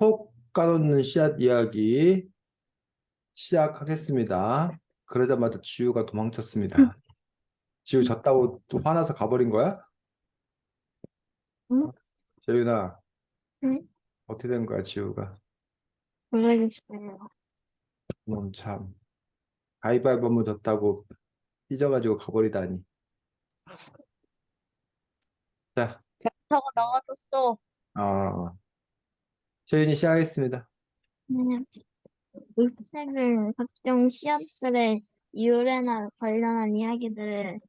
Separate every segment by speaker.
Speaker 1: 톡 까놓는 씨앗 이야기 시작하겠습니다. 그러자마자 지우가 도망쳤습니다. 지우 졌다고 또 화나서 가버린 거야?
Speaker 2: 응?
Speaker 1: 재윤아,
Speaker 2: 응?
Speaker 1: 어떻게 된 거야, 지우가?
Speaker 2: 모르겠어요.
Speaker 1: 넌 참, 가위바위보 한번 졌다고 삐져가지고 가버리다니. 자,
Speaker 2: 타고 나가줬어.
Speaker 1: 어, 재윤이 시작하겠습니다.
Speaker 2: 그냥 이 책은 각종 씨앗들의 유래나 관련한 이야기들을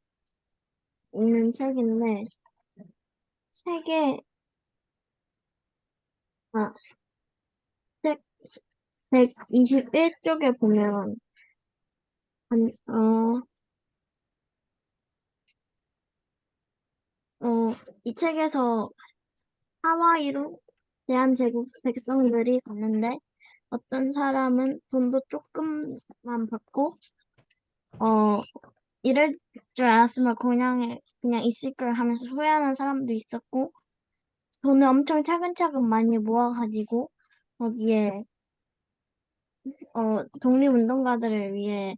Speaker 2: 읽는 책인데, 책의, 아, 책 121쪽에 보면, 한, 이 책에서 하와이로 대한제국 백성들이 갔는데, 어떤 사람은 돈도 조금만 받고, 어, 이럴 줄 알았으면 그냥 있을 걸 하면서 후회하는 사람도 있었고, 돈을 엄청 차근차근 많이 모아가지고, 거기에, 독립운동가들을 위해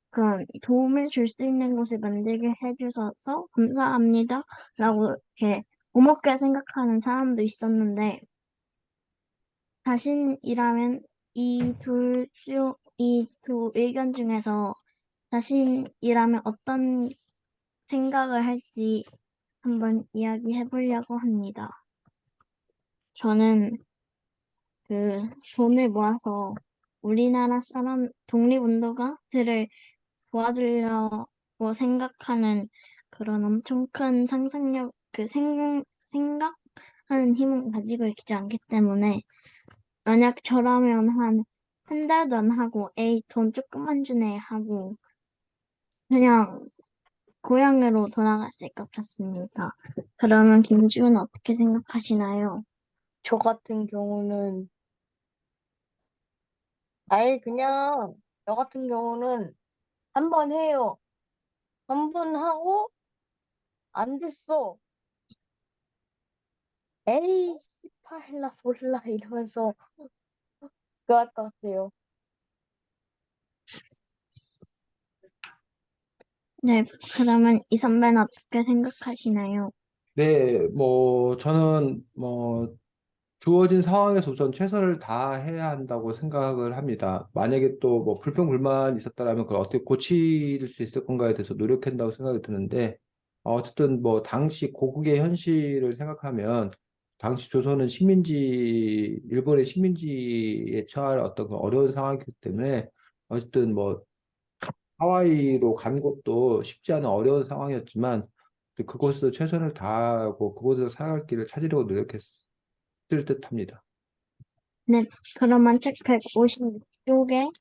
Speaker 2: 그런 도움을 줄 수 있는 곳을 만들게 해주셔서 감사합니다. 라고 이렇게 고맙게 생각하는 사람도 있었는데, 자신이라면 이 두 의견 중에서 자신이라면 어떤 생각을 할지 한번 이야기해 보려고 합니다. 저는 그 돈을 모아서 우리나라 사람 독립운동가들을 도와주려고 생각하는 그런 엄청 큰 상상력, 생각하는 힘을 가지고 있지 않기 때문에 만약 저라면 한 달도 안 하고 에이 돈 조금만 주네 하고 그냥 고향으로 돌아갔을 것 같습니다. 그러면 김지훈은 어떻게 생각하시나요?
Speaker 3: 저 같은 경우는, 아예 그냥, 저 같은 경우는 한 번 해요. 한 번 하고, 안 됐어. 에이, 씨팔라, 몰라, 이러면서 그거 할 것 같아요.
Speaker 2: 네, 그러면 이 선배는 어떻게 생각하시나요?
Speaker 1: 네, 저는 주어진 상황에서 우선 최선을 다해야 한다고 생각을 합니다. 만약에 또 뭐 불평불만이 있었다라면 그걸 어떻게 고칠 수 있을 건가에 대해서 노력한다고 생각이 드는데, 어쨌든 뭐 당시 고국의 현실을 생각하면 당시 조선은 일본의 식민지에 처할 어떤 그 어려운 상황이기 때문에 어쨌든 뭐 하와이로 간 것도 쉽지 않은 어려운 상황이었지만 그곳에서 최선을 다하고 그곳에서 살아갈 길을 찾으려고 노력했을 듯합니다.
Speaker 2: 네, 그러면 책 156쪽에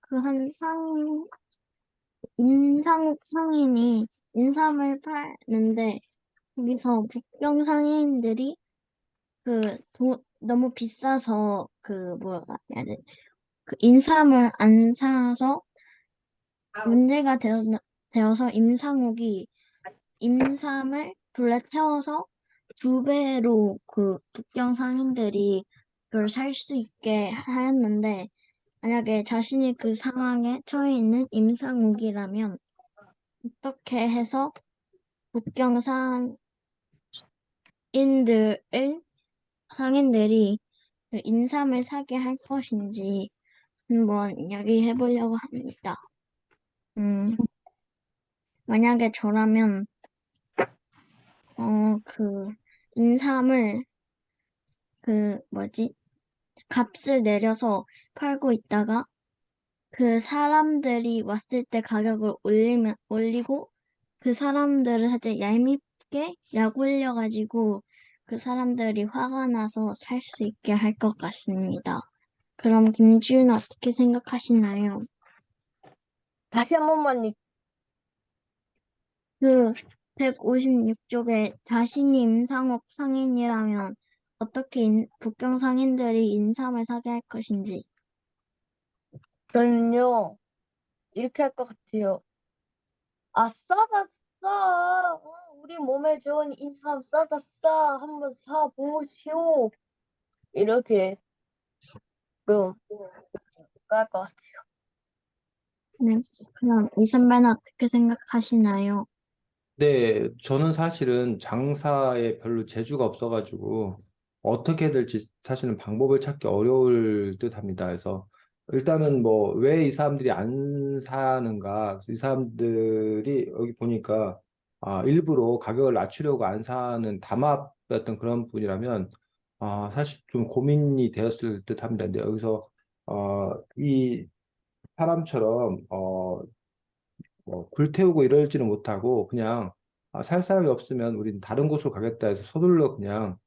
Speaker 2: 그 인상욱 상인이 인삼을 팔는데 거기서 북경 상인들이 너무 비싸서 뭐라 해야 돼? 그 인삼을 안 사서 문제가 되어서 임상욱이 임삼을 둘러 태워서 두 배로 그 북경 상인들이 그걸 살 수 있게 하였는데 만약에 자신이 그 상황에 처해 있는 임상욱이라면 어떻게 해서 북경 상인들이 그 인삼을 사게 할 것인지 한번 이야기해 보려고 합니다. 음, 만약에 저라면 그 인삼을 뭐지? 값을 내려서 팔고 있다가 그 사람들이 왔을 때 가격을 올리고 그 사람들을 살짝 얄밉게 약올려가지고 그 사람들이 화가 나서 살 수 있게 할 것 같습니다. 그럼 김지윤은 어떻게 생각하시나요?
Speaker 3: 다시 한 번만,
Speaker 2: 그 156쪽에 자신이 임상옥 상인이라면 어떻게 북경 상인들이 인삼을 사게 할 것인지.
Speaker 3: 저는요, 이렇게 할 것 같아요. 아싸, 아싸. 우리 몸에 좋은 인삼 싸다 싸 한번 사 보시오. 이렇게 좀 깔 것 같아요.
Speaker 2: 네, 그럼 이 선배는 어떻게 생각하시나요?
Speaker 1: 네, 저는 사실은 장사에 별로 재주가 없어가지고 어떻게 해야 될지 사실은 방법을 찾기 어려울 듯 합니다. 그래서 일단은 뭐 왜 이 사람들이 안 사는가? 이 사람들이 여기 보니까 일부러 가격을 낮추려고 안 사는 담합이었던 그런 분이라면 사실 좀 고민이 되었을 듯 합니다. 근데 여기서 이 사람처럼 뭐 불태우고 이러지는 못하고 그냥 살 사람이 없으면 우린 다른 곳으로 가겠다 해서 서둘러 그냥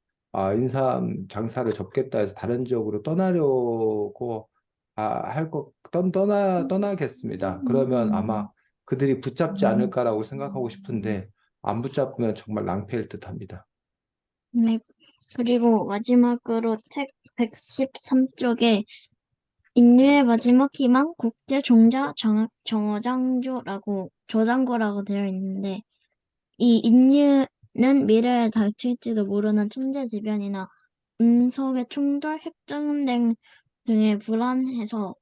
Speaker 1: 인삼 장사를 접겠다 해서 다른 지역으로 떠나려고 떠나겠습니다. 그러면 아마 그들이 붙잡지 않을까라고 생각하고 싶은데 안 붙잡으면 정말 낭패일 듯합니다.
Speaker 2: 네, 그리고 마지막으로 책 113쪽에 인류의 마지막 희망 국제 종자 정어장조라고 저장고라고 되어 있는데 이 인류는 미래에 닥칠지도 모르는 천재지변이나 운석의 충돌, 핵전쟁 등에 불안해서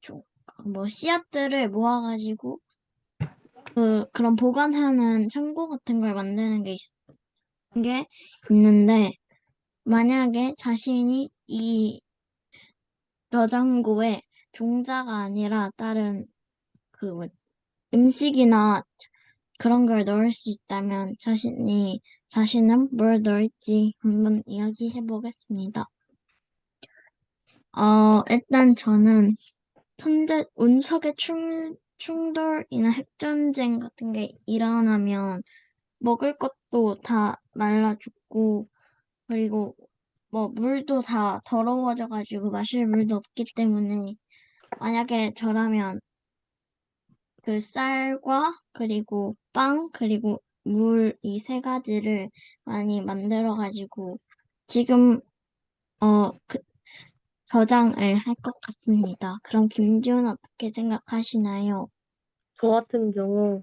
Speaker 2: 좀, 뭐 씨앗들을 모아가지고 그런 보관하는 창고 같은 걸 만드는 게 있는데 만약에 자신이 이 저장고에 종자가 아니라 다른 뭐 음식이나 그런 걸 넣을 수 있다면 자신은 뭘 넣을지 한번 이야기해 보겠습니다. 일단 저는 운석의 충돌이나 핵전쟁 같은 게 일어나면 먹을 것도 다 말라 죽고 그리고 뭐 물도 다 더러워져가지고 마실 물도 없기 때문에 만약에 저라면 그 쌀과 그리고 빵 그리고 물 이 세 가지를 많이 만들어가지고 지금 그 저장을 할 것 같습니다. 그럼 김지훈 어떻게 생각하시나요?
Speaker 3: 저 같은 경우에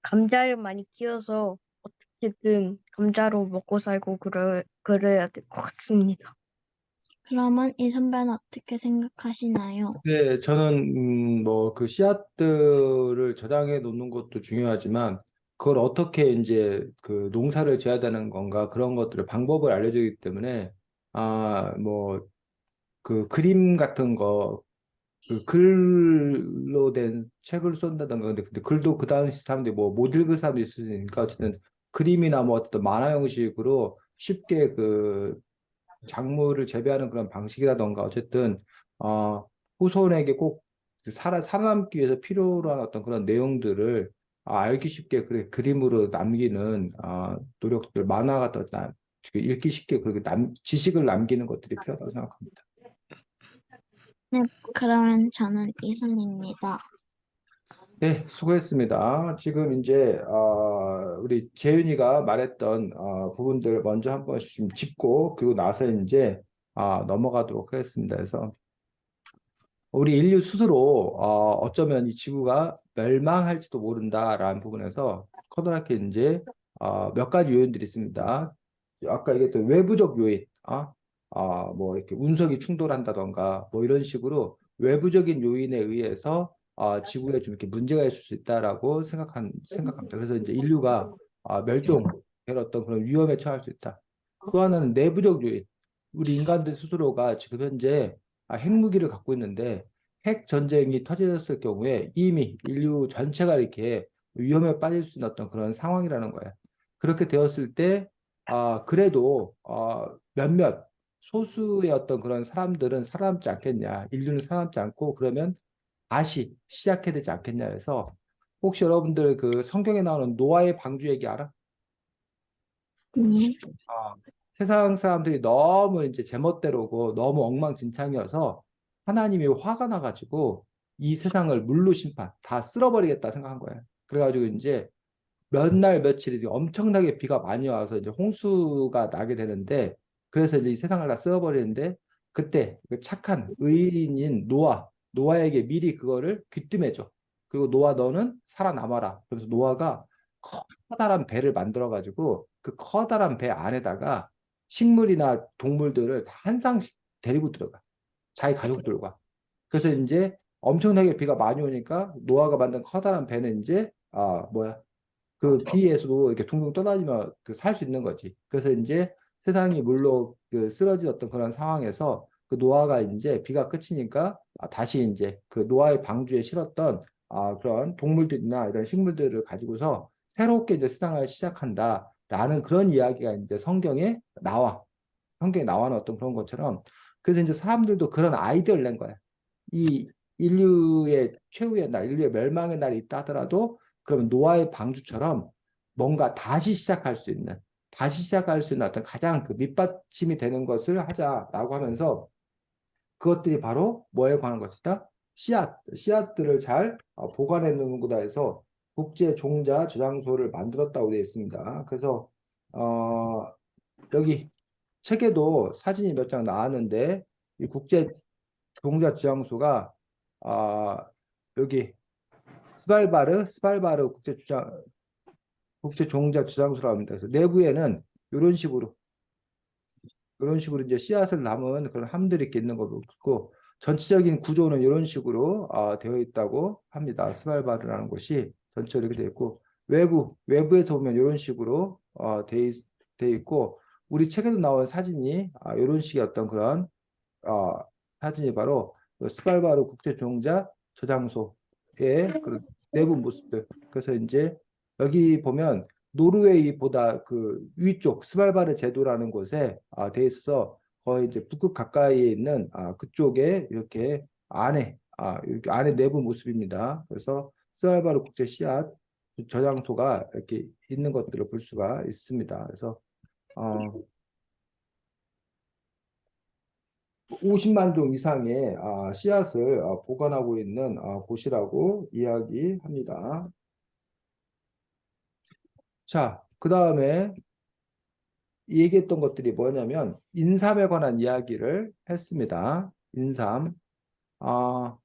Speaker 3: 감자를 많이 키워서 어떻게든 감자로 먹고 살고 그래야 될 것 같습니다.
Speaker 2: 그러면 이 선배는 어떻게 생각하시나요?
Speaker 1: 네, 저는 뭐 그 씨앗들을 저장해 놓는 것도 중요하지만 그걸 어떻게 이제 그 농사를 지어야 되는 건가 그런 것들을 방법을 알려주기 때문에 뭐 그 그림 같은 거 그 글로 된 책을 쏜다던가 근데 글도 그 당시 사람들이 뭐 못 읽을 사람도 있으니까 어쨌든 그림이나 뭐 어떤 만화 형식으로 쉽게 그 작물을 재배하는 그런 방식이라던가 어쨌든 어, 후손에게 꼭 살아남기 위해서 필요로 한 어떤 그런 내용들을 알기 쉽게 그림으로 남기는 노력들 만화 같은 읽기 쉽게 그렇게 지식을 남기는 것들이 필요하다고 생각합니다.
Speaker 2: 네, 그러면 저는 이선입니다.
Speaker 1: 네, 수고했습니다. 지금 이제 우리 재윤이가 말했던 부분들 먼저 한 번씩 좀 짚고 그리고 나서 이제 넘어가도록 하겠습니다. 그래서 우리 인류 스스로 어쩌면 이 지구가 멸망할지도 모른다라는 부분에서 커다랗게 이제 몇 가지 요인들이 있습니다. 아까 얘기했던 외부적 요인, 뭐 이렇게 운석이 충돌한다던가 뭐 이런 식으로 외부적인 요인에 의해서 지구에 좀 이렇게 문제가 있을 수 있다라고 생각합니다. 그래서 이제 인류가 멸종될 어떤 그런 위험에 처할 수 있다. 또 하나는 내부적 요인. 우리 인간들 스스로가 지금 현재 핵무기를 갖고 있는데 핵 전쟁이 터졌을 경우에 이미 인류 전체가 이렇게 위험에 빠질 수 있는 어떤 그런 상황이라는 거예요. 그렇게 되었을 때, 그래도 몇몇 소수의 어떤 그런 사람들은 살아남지 않겠냐, 인류는 살아남지 않고 그러면 다시 시작해야 되지 않겠냐 해서 혹시 여러분들 그 성경에 나오는 노아의 방주 얘기 알아?
Speaker 2: 네.
Speaker 1: 아, 세상 사람들이 너무 이제 제멋대로고 너무 엉망진창이어서 하나님이 화가 나가지고 이 세상을 물로 심판, 다 쓸어버리겠다 생각한 거예요. 그래가지고 이제 몇 날 며칠이 엄청나게 비가 많이 와서 이제 홍수가 나게 되는데 그래서 이제 이 세상을 다 쓸어버리는데 그때 그 착한 의인인 노아에게 미리 그거를 귀띔해줘. 그리고 노아 너는 살아남아라. 그래서 노아가 커다란 배를 만들어 가지고 그 커다란 배 안에다가 식물이나 동물들을 다 한 쌍씩 데리고 들어가. 자기 가족들과. 그래서 이제 엄청나게 비가 많이 오니까 노아가 만든 커다란 배는 이제 그 비에서도 이렇게 둥둥 떠다니며 그 살 수 있는 거지. 그래서 이제 세상이 물로 그 쓰러졌던 그런 상황에서 그 노아가 이제 비가 그치니까 다시 이제 그 노아의 방주에 실었던 그런 동물들이나 이런 식물들을 가지고서 새롭게 이제 세상을 시작한다라는 그런 이야기가 이제 성경에 나와. 성경에 나와는 어떤 그런 것처럼. 그래서 이제 사람들도 그런 아이디어를 낸 거야. 이 인류의 최후의 날, 인류의 멸망의 날이 있다 하더라도 그러면 노아의 방주처럼 뭔가 다시 시작할 수 있는 어떤 가장 그 밑받침이 되는 것을 하자라고 하면서 그것들이 바로 뭐에 관한 것이다? 씨앗들을 잘 보관해 놓는구나 해서 국제 종자 저장소를 만들었다고 되어 있습니다. 그래서 어, 여기 책에도 사진이 몇 장 나왔는데 이 국제 종자 저장소가 아, 여기 스발바르 국제 종자 저장소라고 합니다. 그래서 내부에는 이런 식으로 이제 씨앗을 남은 그런 함들이 이렇게 있는 걸로 있고 전체적인 구조는 이런 식으로 되어 있다고 합니다. 스발바르라는 곳이 전체적으로 이렇게 되어 있고 외부에서 보면 이런 식으로 되어 있고 우리 책에도 나온 사진이 이런 식의 어떤 그런 어, 사진이 바로 그 스발바르 국제종자 저장소의 그 내부 모습들. 그래서 이제 여기 보면 노르웨이보다 그 위쪽 스발바르 제도라는 곳에 돼 있어서 거의 이제 북극 가까이에 있는 그쪽에 이렇게 안에 내부 모습입니다. 그래서 스발바르 국제 씨앗 저장소가 이렇게 있는 것들을 볼 수가 있습니다. 그래서 어, 50만 종 이상의 씨앗을 보관하고 있는 곳이라고 이야기합니다. 자, 그 다음에 얘기했던 것들이 뭐냐면 인삼에 관한 이야기를 했습니다. 인삼. 아,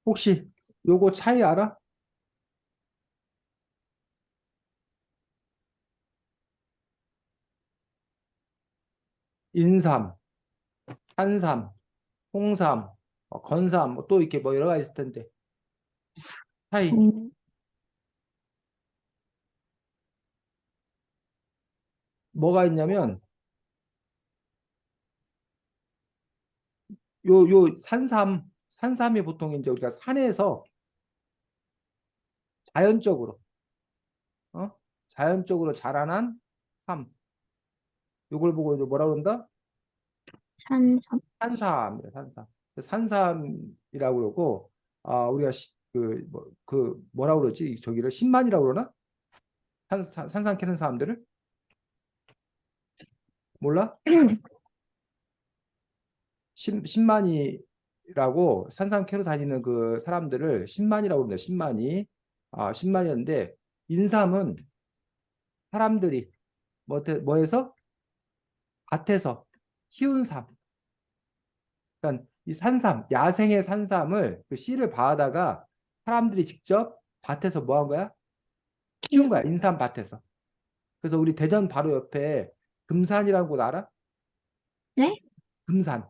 Speaker 1: 혹시 요거 차이 알아? 인삼, 산삼, 홍삼, 건삼, 또 이렇게 뭐 여러 가지 있을 텐데 차이
Speaker 2: 음,
Speaker 1: 뭐가 있냐면 요 산삼이 보통 이제 우리가 산에서 자연적으로 어? 자연적으로 자라난 삶. 요걸 보고 이제 뭐라 그런다?
Speaker 2: 산삼.
Speaker 1: 산삼이래, 산삼. 산삼이라고 그러고, 우리가 뭐라 그러지? 저기를 신만이라고 그러나? 산삼 캐는 사람들을? 몰라? 신만이라고 산삼 캐러 다니는 그 사람들을 신만이라고 그러는데, 신만이. 신만이었는데, 인삼은 사람들이 뭐해서? 밭에서 키운 삶. 그러니까 이 산삼, 야생의 산삼을 그 씨를 봐다가 사람들이 직접 밭에서 뭐 한 거야? 키운 거야. 인삼 밭에서. 그래서 우리 대전 바로 옆에 금산이라는 곳 알아?
Speaker 2: 네?
Speaker 1: 금산.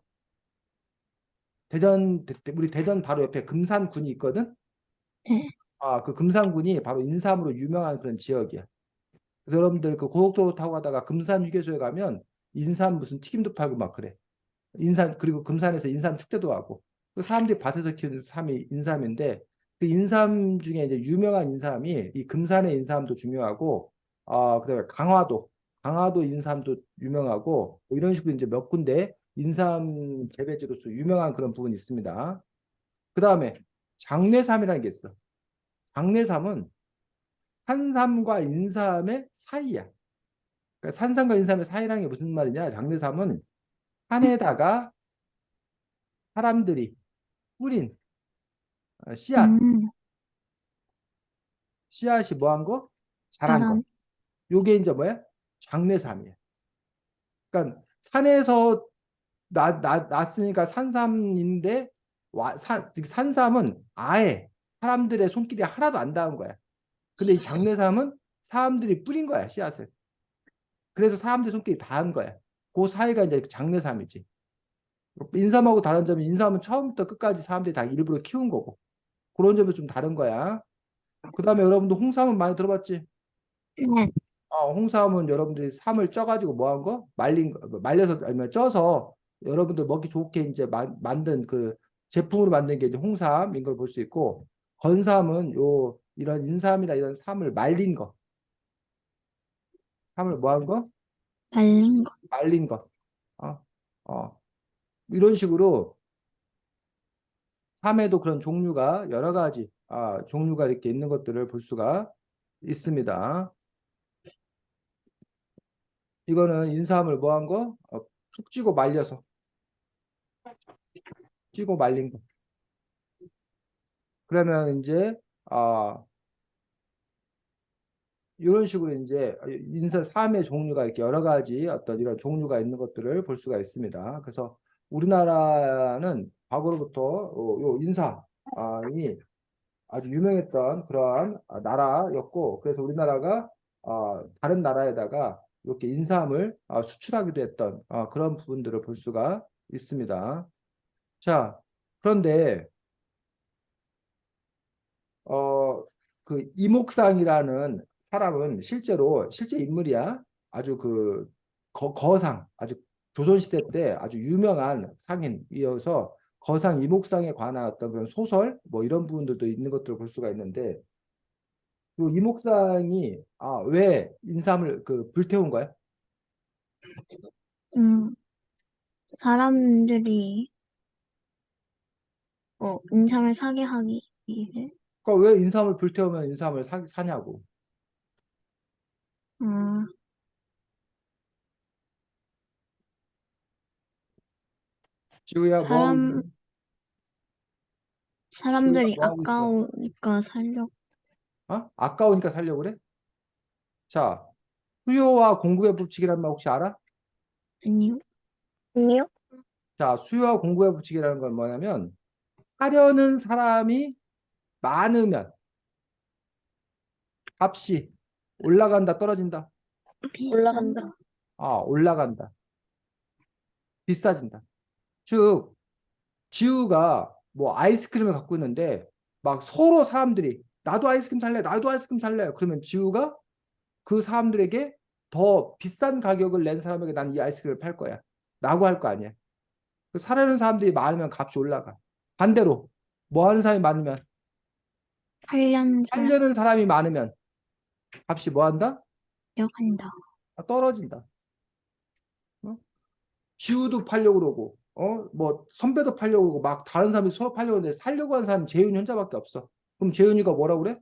Speaker 1: 우리 대전 바로 옆에 금산군이 있거든?
Speaker 2: 네.
Speaker 1: 그 금산군이 바로 인삼으로 유명한 그런 지역이야. 그래서 여러분들 그 고속도로 타고 가다가 금산 휴게소에 가면 인삼 무슨 튀김도 팔고 막 그래. 그리고 금산에서 인삼 축제도 하고. 그 사람들이 밭에서 키우는 삶이 인삼인데, 그 인삼 중에 이제 유명한 인삼이 이 금산의 인삼도 중요하고, 그다음에 강화도 인삼도 유명하고, 뭐 이런 식으로 이제 몇 군데 인삼 재배지로서 유명한 그런 부분이 있습니다. 그 다음에 장례삼이라는 게 있어. 장례삼은 산삼과 인삼의 사이야. 그러니까 산삼과 인삼의 사이라는 게 무슨 말이냐? 장례삼은 산에다가 사람들이 뿌린 씨앗,
Speaker 2: 음,
Speaker 1: 씨앗이 뭐 한 거? 자란 거.
Speaker 2: 자란.
Speaker 1: 요게 이제 뭐야? 장내삼이야. 그러니까 산에서 났으니까 산삼인데 산삼은 아예 사람들의 손길이 하나도 안 닿은 거야. 근데 이 장내삼은 사람들이 뿌린 거야, 씨앗을. 그래서 사람들의 손길이 닿은 거야. 그 사이가 이제 장내삼이지. 인삼하고 다른 점은 인삼은 처음부터 끝까지 사람들이 다 일부러 키운 거고. 그런 점이 좀 다른 거야. 그 다음에 여러분들 홍삼은 많이 들어봤지?
Speaker 2: 네.
Speaker 1: 홍삼은 여러분들이 삼을 쪄가지고 뭐 한 거? 말린 거, 말려서 아니면 쪄서 여러분들 먹기 좋게 이제 만든 그 제품으로 만든 게 이제 홍삼인 걸 볼 수 있고, 건삼은 요 이런 인삼이나 이런 삼을 말린 거, 삼을 뭐 한 거?
Speaker 2: 말린 거.
Speaker 1: 말린 거. 어, 이런 식으로 삼에도 그런 종류가 여러 가지 종류가 이렇게 있는 것들을 볼 수가 있습니다. 이거는 인삼을 뭐 한 거? 푹 찌고 말려서 찌고 말린 거. 그러면 이제 이런 식으로 이제 인사 삶의 종류가 이렇게 여러 가지 어떤 이런 종류가 있는 것들을 볼 수가 있습니다. 그래서 우리나라는 과거로부터 요 인삼이 아주 유명했던 그러한 나라였고, 그래서 우리나라가 다른 나라에다가 이렇게 인삼을 수출하기도 했던 그런 부분들을 볼 수가 있습니다. 자, 그런데 어, 그 이목상이라는 사람은 실제 인물이야. 아주 그 거상, 아주 조선시대 때 아주 유명한 상인이어서 거상 이목상에 관한 어떤 그런 소설 뭐 이런 부분들도 있는 것들을 볼 수가 있는데, 그 이목상이 왜 인삼을 그 불태운 거야?
Speaker 2: 음, 사람들이 인삼을 사게 하기 위해.
Speaker 1: 그러니까 왜 인삼을 불태우면 인삼을 사냐고.
Speaker 2: 어,
Speaker 1: 지우야 뭐 하고
Speaker 2: 사람,
Speaker 1: 있니? 지우가
Speaker 2: 사람들이
Speaker 1: 뭐 하고 있어?
Speaker 2: 아까우니까 살려고.
Speaker 1: 아까우니까 살려고 그래? 자, 수요와 공급의 법칙이라는 말 혹시 알아?
Speaker 2: 아니요.
Speaker 3: 아니요?
Speaker 1: 자, 수요와 공급의 법칙이라는 건 뭐냐면, 사려는 사람이 많으면 값이 올라간다, 떨어진다.
Speaker 3: 올라간다.
Speaker 1: 올라간다. 비싸진다. 즉, 지우가 뭐 아이스크림을 갖고 있는데, 막 서로 사람들이, 나도 아이스크림 살래, 나도 아이스크림 살래. 그러면 지우가 그 사람들에게 더 비싼 가격을 낸 사람에게 난 이 아이스크림을 팔 거야. 라고 할 거 아니야. 그 사려는 사람들이 많으면 값이 올라가. 반대로, 뭐 하는 사람이 많으면,
Speaker 2: 8년
Speaker 1: 살려는 사람이 많으면 값이 뭐 한다?
Speaker 2: 살려간다.
Speaker 1: 떨어진다. 어? 지우도 팔려고 그러고, 뭐 선배도 팔려고 그러고, 막 다른 사람이 서로 팔려고 하는데 살려고 하는 사람은 재윤이 혼자밖에 없어. 그럼 재윤이가 뭐라고 그래?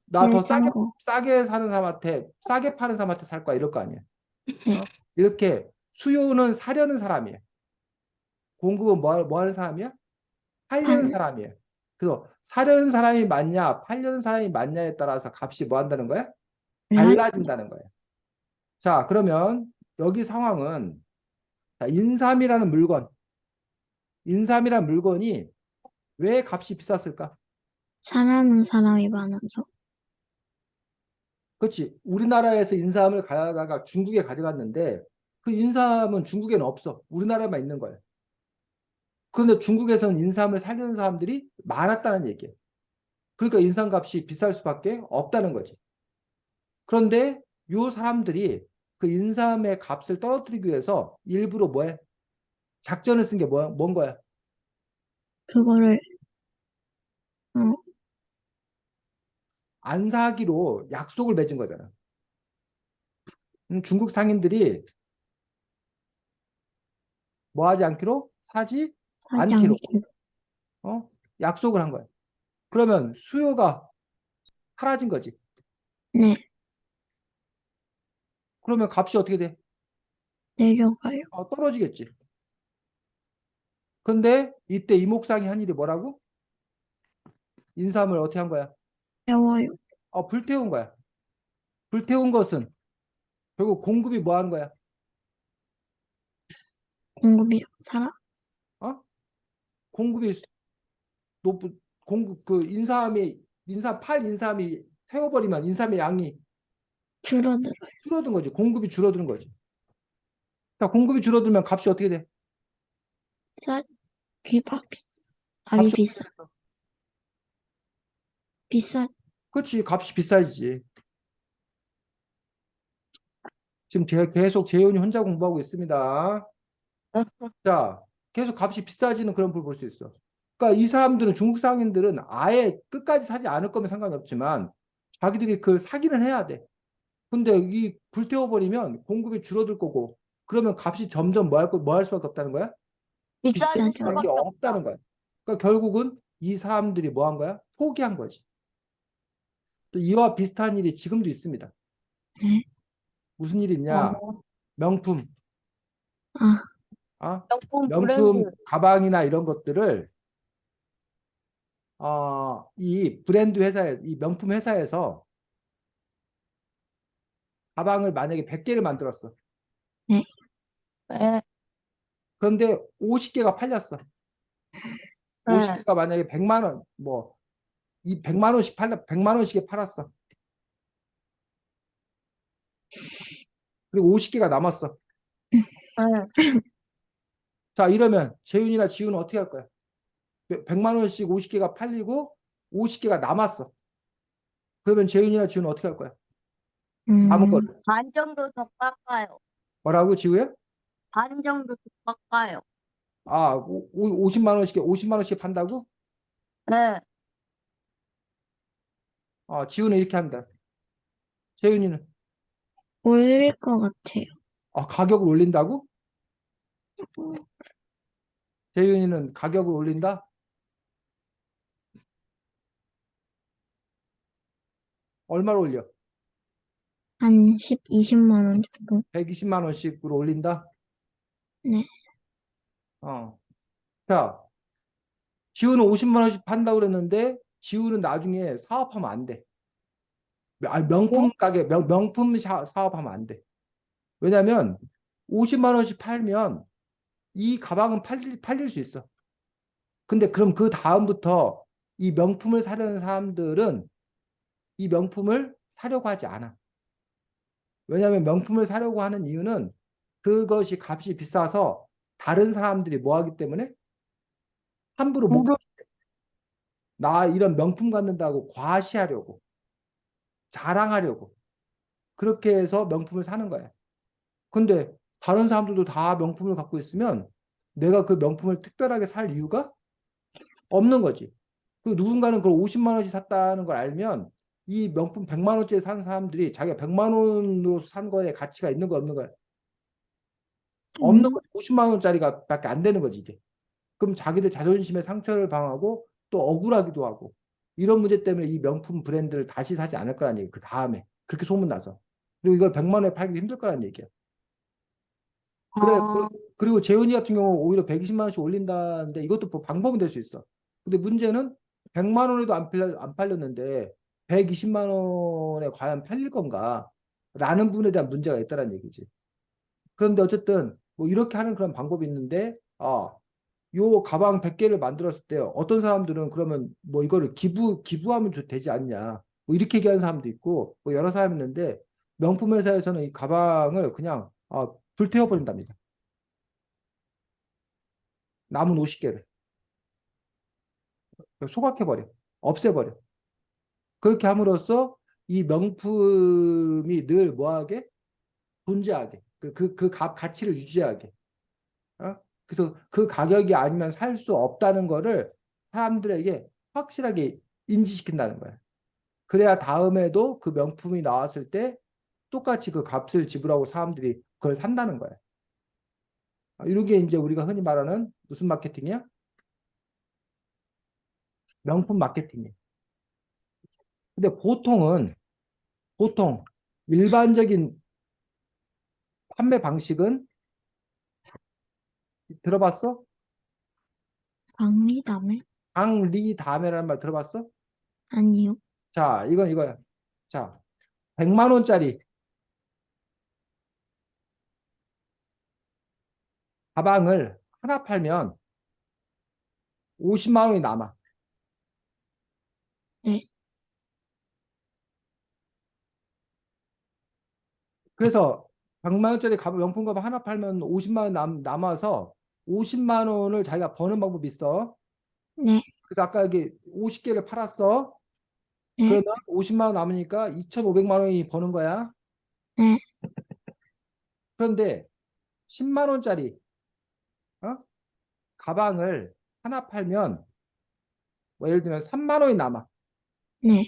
Speaker 1: 나
Speaker 2: 제일
Speaker 1: 더
Speaker 2: 싼 거.
Speaker 1: 싸게 사는 사람한테, 싸게 파는 사람한테 살 거야. 이럴 거 아니야.
Speaker 2: 네.
Speaker 1: 이렇게 수요는 사려는 사람이야. 공급은 뭐 하는 사람이야? 팔려는
Speaker 2: 팔,
Speaker 1: 사람이야. 그래서 사려는 사람이 많냐, 팔려는 사람이 많냐에 따라서 값이 뭐 한다는 거야?
Speaker 2: 달라진다.
Speaker 1: 달라진다는 거야. 자, 그러면 여기 상황은 자, 인삼이라는 물건이 왜 값이 비쌌을까?
Speaker 2: 사랑하는 사람이 많아서.
Speaker 1: 그렇지. 우리나라에서 인삼을 가다가 중국에 가져갔는데 그 인삼은 중국에는 없어. 우리나라에만 있는 거야. 그런데 중국에서는 인삼을 사려는 사람들이 많았다는 얘기야. 그러니까 인삼값이 비쌀 수밖에 없다는 거지. 그런데 요 사람들이 그 인삼의 값을 떨어뜨리기 위해서 일부러 뭐해? 작전을 쓴 게 뭔 거야?
Speaker 2: 그거를, 어,
Speaker 1: 안 사기로 약속을 맺은 거잖아. 중국 상인들이 뭐 하지 않기로? 사지
Speaker 2: 사지
Speaker 1: 않기로.
Speaker 2: 않기로.
Speaker 1: 어? 약속을 한 거야. 그러면 수요가 사라진 거지.
Speaker 2: 네,
Speaker 1: 그러면 값이 어떻게 돼?
Speaker 2: 내려가요.
Speaker 1: 떨어지겠지. 근데 이때 이목상이 한 일이 뭐라고? 인삼을 어떻게 한 거야?
Speaker 2: 배워요.
Speaker 1: 불태운 거야. 불태운 것은 결국 공급이 뭐 하는 거야?
Speaker 2: 공급이 살아,
Speaker 1: 어? 공급이 높 공급 그 팔 인삼이 태워버리면 인삼의 양이
Speaker 2: 줄어들어요.
Speaker 1: 줄어든 거지. 공급이 줄어드는 거지. 자, 공급이 줄어들면 값이 어떻게 돼?
Speaker 2: 쌀, 비밥 비싸. 밥이
Speaker 1: 값이
Speaker 2: 비싸. 비싸.
Speaker 1: 그렇지. 값이 비싸지지. 지금 계속 재훈이 혼자 공부하고 있습니다. 자, 계속 값이 비싸지는 그런 걸 볼 수 있어. 그러니까 이 사람들은 중국 상인들은 아예 끝까지 사지 않을 거면 상관이 없지만 자기들이 그 사기는 해야 돼. 근데 이 불태워버리면 공급이 줄어들 거고 그러면 값이 점점 뭐 할 수밖에 없다는 거야? 비쌀
Speaker 3: 비싸질
Speaker 2: 비싸죠.
Speaker 1: 수밖에
Speaker 3: 수밖에 없다.
Speaker 1: 없다는 거야. 그러니까 결국은 이 사람들이 뭐 한 거야? 포기한 거지. 또 이와 비슷한 일이 지금도 있습니다.
Speaker 2: 네.
Speaker 1: 무슨 일이 있냐?
Speaker 3: 어,
Speaker 1: 명품,
Speaker 2: 아,
Speaker 1: 어?
Speaker 3: 명품
Speaker 1: 명품
Speaker 3: 브랜드.
Speaker 1: 가방이나 이런 것들을 이 브랜드 회사에, 이 명품 회사에서 가방을 만약에 100개를 만들었어.
Speaker 2: 네.
Speaker 3: 네,
Speaker 1: 그런데 50개가 팔렸어.
Speaker 3: 네.
Speaker 1: 50개가 만약에 100만 원, 이 100만 원씩 100만 원씩에 팔았어. 그리고 50개가 남았어.
Speaker 3: 네.
Speaker 1: 자, 이러면 재윤이나 지훈은 어떻게 할 거야? 100만 원씩 50개가 팔리고 50개가 남았어. 그러면 재윤이나 지훈은 어떻게 할 거야? 남은
Speaker 2: 음,
Speaker 1: 거를.
Speaker 3: 반 정도 더 깎아요.
Speaker 1: 뭐라고, 지우야?
Speaker 3: 반 정도 더 깎아요.
Speaker 1: 50만 원씩 판다고?
Speaker 3: 네.
Speaker 1: 지훈은 이렇게 한다. 재윤이는
Speaker 2: 올릴 것 같아요.
Speaker 1: 가격을 올린다고? 재윤이는 가격을 올린다? 얼마를 올려?
Speaker 2: 한 10, 20만 원 정도?
Speaker 1: 120만 원씩으로 올린다?
Speaker 2: 네.
Speaker 1: 어. 자, 지우는 50만 원씩 판다고 그랬는데 지우는 나중에 사업하면 안 돼.
Speaker 3: 네?
Speaker 1: 명품 가게, 명품 사업하면 안 돼. 왜냐면 50만 원씩 팔면 이 가방은 팔릴 수 있어. 근데 그럼 그 다음부터 이 명품을 사려는 사람들은 이 명품을 사려고 하지 않아. 왜냐하면 명품을 사려고 하는 이유는 그것이 값이 비싸서 다른 사람들이 뭐 하기 때문에 함부로 못 가.
Speaker 3: 공급.
Speaker 1: 나 이런 명품 갖는다고 과시하려고, 자랑하려고. 그렇게 해서 명품을 사는 거야. 근데 다른 사람들도 다 명품을 갖고 있으면 내가 그 명품을 특별하게 살 이유가 없는 거지. 그 누군가는 그걸 50만 원씩 샀다는 걸 알면 이 명품 100만 원짜리 사는 사람들이 자기가 100만 원으로 산 거에 가치가 있는 거 없는 거야. 없는
Speaker 2: 음,
Speaker 1: 거지. 50만 원짜리가 밖에 안 되는 거지, 이게. 그럼 자기들 자존심에 상처를 당하고 또 억울하기도 하고 이런 문제 때문에 이 명품 브랜드를 다시 사지 않을 거라는 얘기. 그 다음에 그렇게 소문나서 그리고 이걸 100만 원에 팔기 힘들 거라는 얘기야. 그래.
Speaker 3: 아,
Speaker 1: 그리고 재훈이 같은 경우 오히려 120만 원씩 올린다는데 이것도 뭐 방법은 될 수 있어. 근데 문제는 100만 원에도 안 팔렸는데 120만 원에 과연 팔릴 건가? 라는 부분에 대한 문제가 있다는 얘기지. 그런데 어쨌든 뭐 이렇게 하는 그런 방법이 있는데 요 가방 100개를 만들었을 때 어떤 사람들은 그러면 뭐 이거를 기부하면 되지 않냐. 뭐 이렇게 얘기하는 사람도 있고 뭐 여러 사람이 있는데 명품 회사에서는 이 가방을 그냥 불태워 버린답니다. 남은 50개를 소각해 버려. 없애 버려. 그렇게 함으로써 이 명품이 늘 뭐하게 존재하게 그 가치를 유지하게. 그래서 그 가격이 아니면 살 수 없다는 거를 사람들에게 확실하게 인지시킨다는 거야. 그래야 다음에도 그 명품이 나왔을 때 똑같이 그 값을 지불하고 사람들이 그걸 산다는 거야. 이런 게 이제 우리가 흔히 말하는 무슨 마케팅이야? 명품 마케팅이야. 근데 보통 일반적인 판매 방식은 들어봤어?
Speaker 2: 박리담을?
Speaker 1: 강리 다메라는 말 들어봤어?
Speaker 2: 아니요.
Speaker 1: 자, 이건 이거야. 자, 100만 원짜리 가방을 하나 팔면 50만 원이 남아.
Speaker 2: 네.
Speaker 1: 그래서 100만 원짜리 가방, 명품 가방 하나 팔면 50만 원 남아서 50만 원을 자기가 버는 방법이 있어.
Speaker 2: 네.
Speaker 1: 그래서 아까 여기 50개를 팔았어.
Speaker 2: 네.
Speaker 1: 그러면 50만 원 남으니까 2,500만 원이 버는 거야.
Speaker 2: 네.
Speaker 1: 그런데 10만 원짜리 어? 가방을 하나 팔면 뭐 예를 들면 3만 원이 남아.
Speaker 2: 네.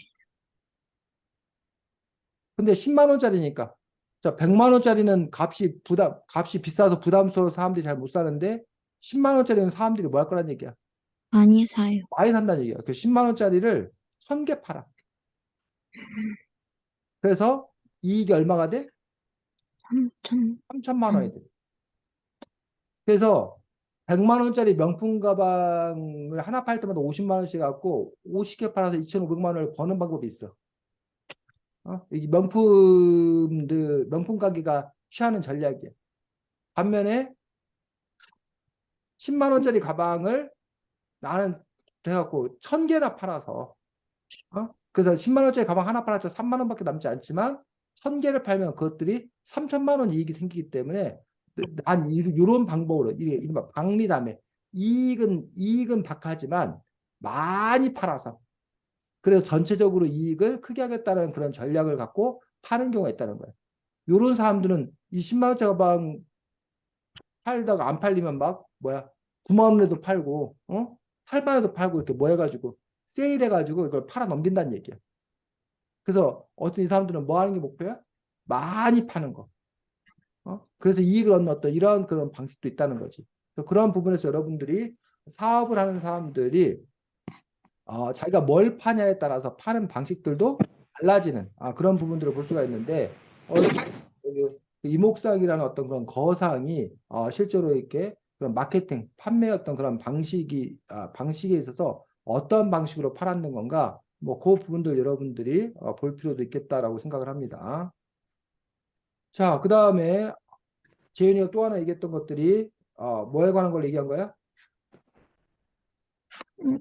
Speaker 1: 근데 10만 원짜리니까 자, 100만 원짜리는 값이 비싸서 부담스러워서 사람들이 잘 못 사는데 10만 원짜리는 사람들이 뭐 할 거란 얘기야.
Speaker 2: 많이 사요.
Speaker 1: 많이 산다는 얘기야. 그 10만 원짜리를 1,000개 팔아. 그래서 이익이 얼마가 돼?
Speaker 2: 3천.
Speaker 1: 3천만 원이 돼. 그래서 100만 원짜리 명품 가방을 하나 팔 때마다 50만 원씩 갖고 50개 팔아서 2,500만 원을 버는 방법이 있어. 이 명품 가게가 취하는 전략이야. 반면에 10만 원짜리 가방을 나는 돼갖고 1,000개나 팔아서 그래서 10만 원짜리 가방 하나 팔았자 3만 원밖에 남지 않지만 1,000개를 팔면 그것들이 3천만 원 이익이 생기기 때문에 난 이런 방법으로 이른바 박리담회 이익은 박하지만 많이 팔아서 그래서 전체적으로 이익을 크게 하겠다는 그런 전략을 갖고 파는 경우가 있다는 거예요. 이런 사람들은 이 10만 원짜리 가방 팔다가 안 팔리면 막 뭐야 9만 원에도 팔고 8만 원에도 팔고 이렇게 뭐 해가지고 세일해가지고 이걸 팔아 넘긴다는 얘기야. 그래서 어떤 이 사람들은 뭐 하는 게 목표야? 많이 파는 거. 그래서 이익을 얻는 어떤 이런 그런 방식도 있다는 거지. 그런 부분에서 여러분들이 사업을 하는 사람들이 자기가 뭘 파냐에 따라서 파는 방식들도 달라지는 그런 부분들을 볼 수가 있는데 여기 이목상이라는 어떤 그런 거상이 실제로 이렇게 그런 마케팅, 판매 어떤 그런 방식에 있어서 어떤 방식으로 팔았는 건가 뭐 그 부분들 여러분들이 볼 필요도 있겠다라고 생각을 합니다. 자, 그 다음에 재윤이가 또 하나 얘기했던 것들이 뭐에 관한 걸 얘기한 거야?
Speaker 2: 음,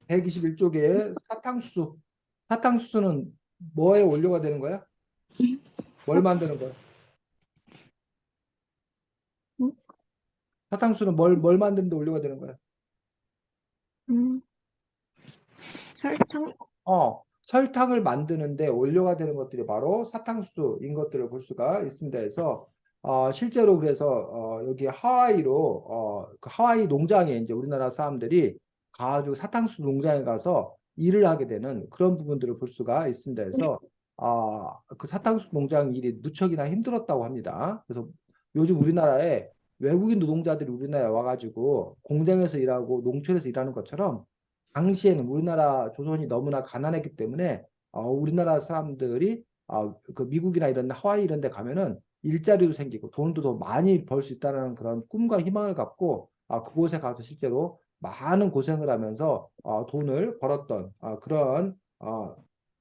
Speaker 1: 121쪽에 사탕수수. 사탕수수는 뭐에 원료가 되는 거야? 뭘 만드는 거야?
Speaker 2: 음,
Speaker 1: 사탕수수는 뭘 만드는데 원료가 되는 거야?
Speaker 2: 음, 설탕?
Speaker 1: 설탕을 만드는데 원료가 되는 것들이 바로 사탕수수인 것들을 볼 수가 있습니다. 그래서 실제로 그래서 여기 하와이로 그 하와이 농장에 이제 우리나라 사람들이 가가지고 사탕수수 농장에 가서 일을 하게 되는 그런 부분들을 볼 수가 있습니다. 그래서 그 사탕수수 농장 일이 무척이나 힘들었다고 합니다. 그래서 요즘 우리나라에 외국인 노동자들이 우리나라에 와가지고 공장에서 일하고 농촌에서 일하는 것처럼 당시에는 우리나라 조선이 너무나 가난했기 때문에 우리나라 사람들이 그 미국이나 이런 하와이 이런 데 가면은 일자리도 생기고 돈도 더 많이 벌 수 있다는 그런 꿈과 희망을 갖고 그곳에 가서 실제로 많은 고생을 하면서 돈을 벌었던 그런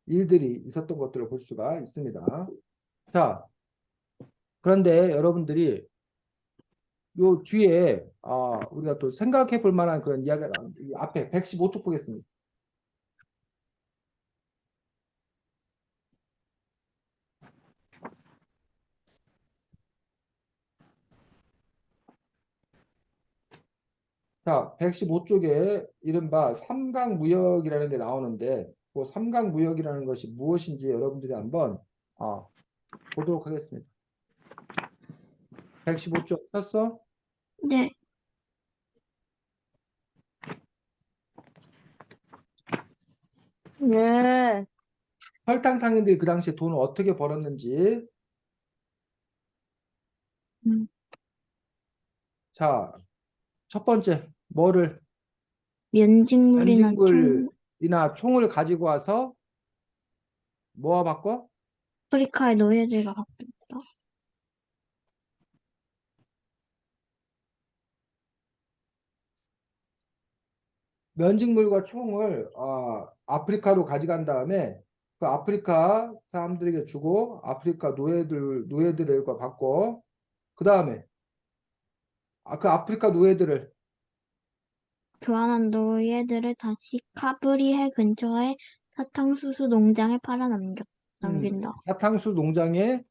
Speaker 1: 일들이 있었던 것들을 볼 수가 있습니다. 자, 그런데 여러분들이 요 뒤에 우리가 또 생각해 볼 만한 그런 이야기가 앞에 115쪽 보겠습니다. 자, 115쪽에 이른바 삼강무역이라는 게 나오는데 그 삼강무역이라는 것이 무엇인지 여러분들이 한번 보도록 하겠습니다. 115쪽 폈어?
Speaker 2: 네.
Speaker 3: 네.
Speaker 1: 설탕 상인들이 그 당시에 돈을 어떻게 벌었는지
Speaker 2: 음,
Speaker 1: 자, 첫 번째 뭐를
Speaker 2: 면직물이나 총,
Speaker 1: 엔징굴이나 총을 가지고 와서 뭐와 바꿔?
Speaker 2: 아프리카의 노예들과 바뀌었다.
Speaker 1: 면직물과 총을 아프리카로 가져간 다음에 그 아프리카 사람들에게 주고 아프리카 노예들과 받고 그 다음에 그 아프리카 노예들을
Speaker 2: 교환한 노예들을 다시 카브리해 근처의 사탕수수 농장에 남긴다.
Speaker 1: 사탕수 농장에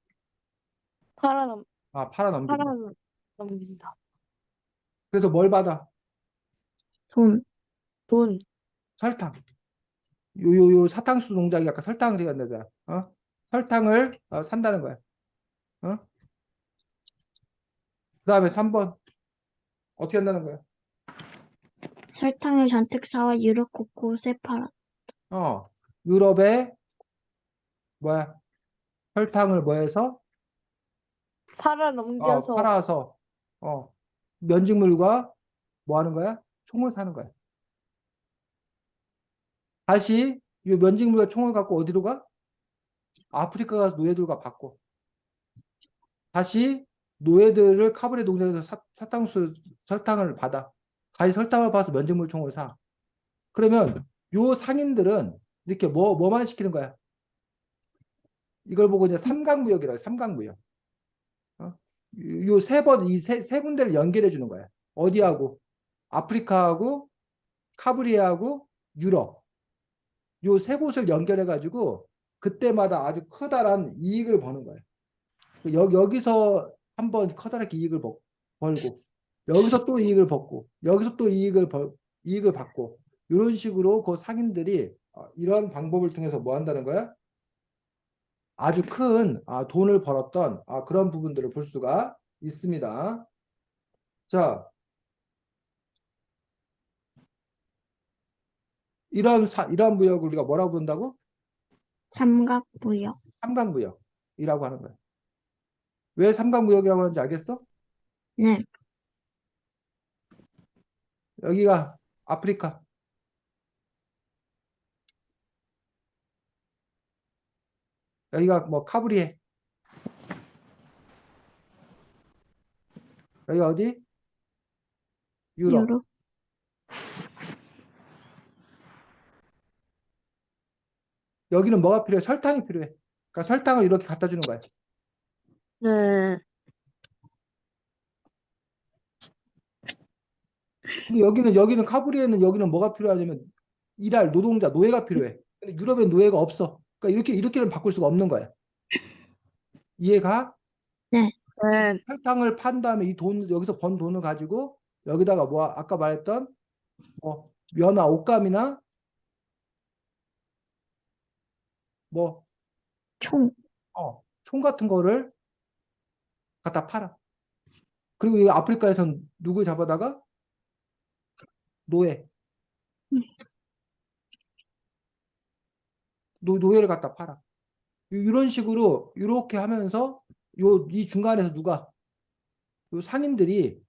Speaker 3: 팔아넘,
Speaker 1: 팔아 넘긴다.
Speaker 3: 팔아넘긴다.
Speaker 1: 그래서 뭘 받아?
Speaker 2: 돈,
Speaker 3: 돈,
Speaker 1: 설탕. 요 사탕수 농장이 아까 설탕을 생각나잖아. 설탕을 산다는 거야. 그다음에 3번 어떻게 한다는 거야?
Speaker 2: 설탕을 잔뜩 사와 유럽 곳곳에 팔아.
Speaker 1: 유럽에 뭐야? 설탕을 뭐해서
Speaker 3: 팔아넘겨서,
Speaker 1: 팔아서 면직물과 뭐 하는 거야? 총을 사는 거야. 다시 이 면직물과 총을 갖고 어디로 가? 아프리카 가서 노예들과 바꿔. 다시 노예들을 카브레 농장에서 사탕수 설탕을 받아. 다시 설탕을 받아서 면직물 총을 사. 그러면 요 상인들은 이렇게 뭐만 시키는 거야? 이걸 보고 이제 삼강무역이라고 해. 삼강무역. 요 세 군데를 연결해 주는 거야. 어디하고? 아프리카하고 카브리아하고 유럽. 요 세 곳을 연결해 가지고 그때마다 아주 커다란 이익을 버는 거야. 여기서 한번 커다랗게 이익을 벌고 여기서 또 이익을 벌고 여기서 또 이익을 받고 이런 식으로 그 상인들이 이런 방법을 통해서 뭐 한다는 거야? 아주 큰 돈을 벌었던 그런 부분들을 볼 수가 있습니다. 자, 이러한 무역을 우리가 뭐라고 부른다고?
Speaker 2: 삼각부역.
Speaker 1: 삼강무역이라고 하는 거야. 왜 삼강무역이라고 하는지 알겠어?
Speaker 2: 네,
Speaker 1: 여기가 아프리카, 여기가 뭐 카브리에, 여기가 어디? 유럽.
Speaker 2: 유럽.
Speaker 1: 여기는 뭐가 필요해? 설탕이 필요해. 그러니까 설탕을 이렇게 갖다 주는 거야.
Speaker 3: 네,
Speaker 1: 근데 여기는 카브리에는 여기는 뭐가 필요하냐면 일할 노동자, 노예가 필요해. 근데 유럽엔 노예가 없어. 그러니까 이렇게는 바꿀 수가 없는 거야. 이해가?
Speaker 2: 네,
Speaker 3: 네,
Speaker 1: 설탕을 판 다음에 여기서 번 돈을 가지고 여기다가 뭐 아까 말했던 뭐 면화, 옷감이나 뭐
Speaker 2: 총,
Speaker 1: 총 같은 거를 갖다 팔아. 그리고 이 아프리카에선 누굴 잡아다가 노예, 노예를 갖다 팔아. 이런 식으로 이렇게 하면서 이 중간에서 누가 요 상인들이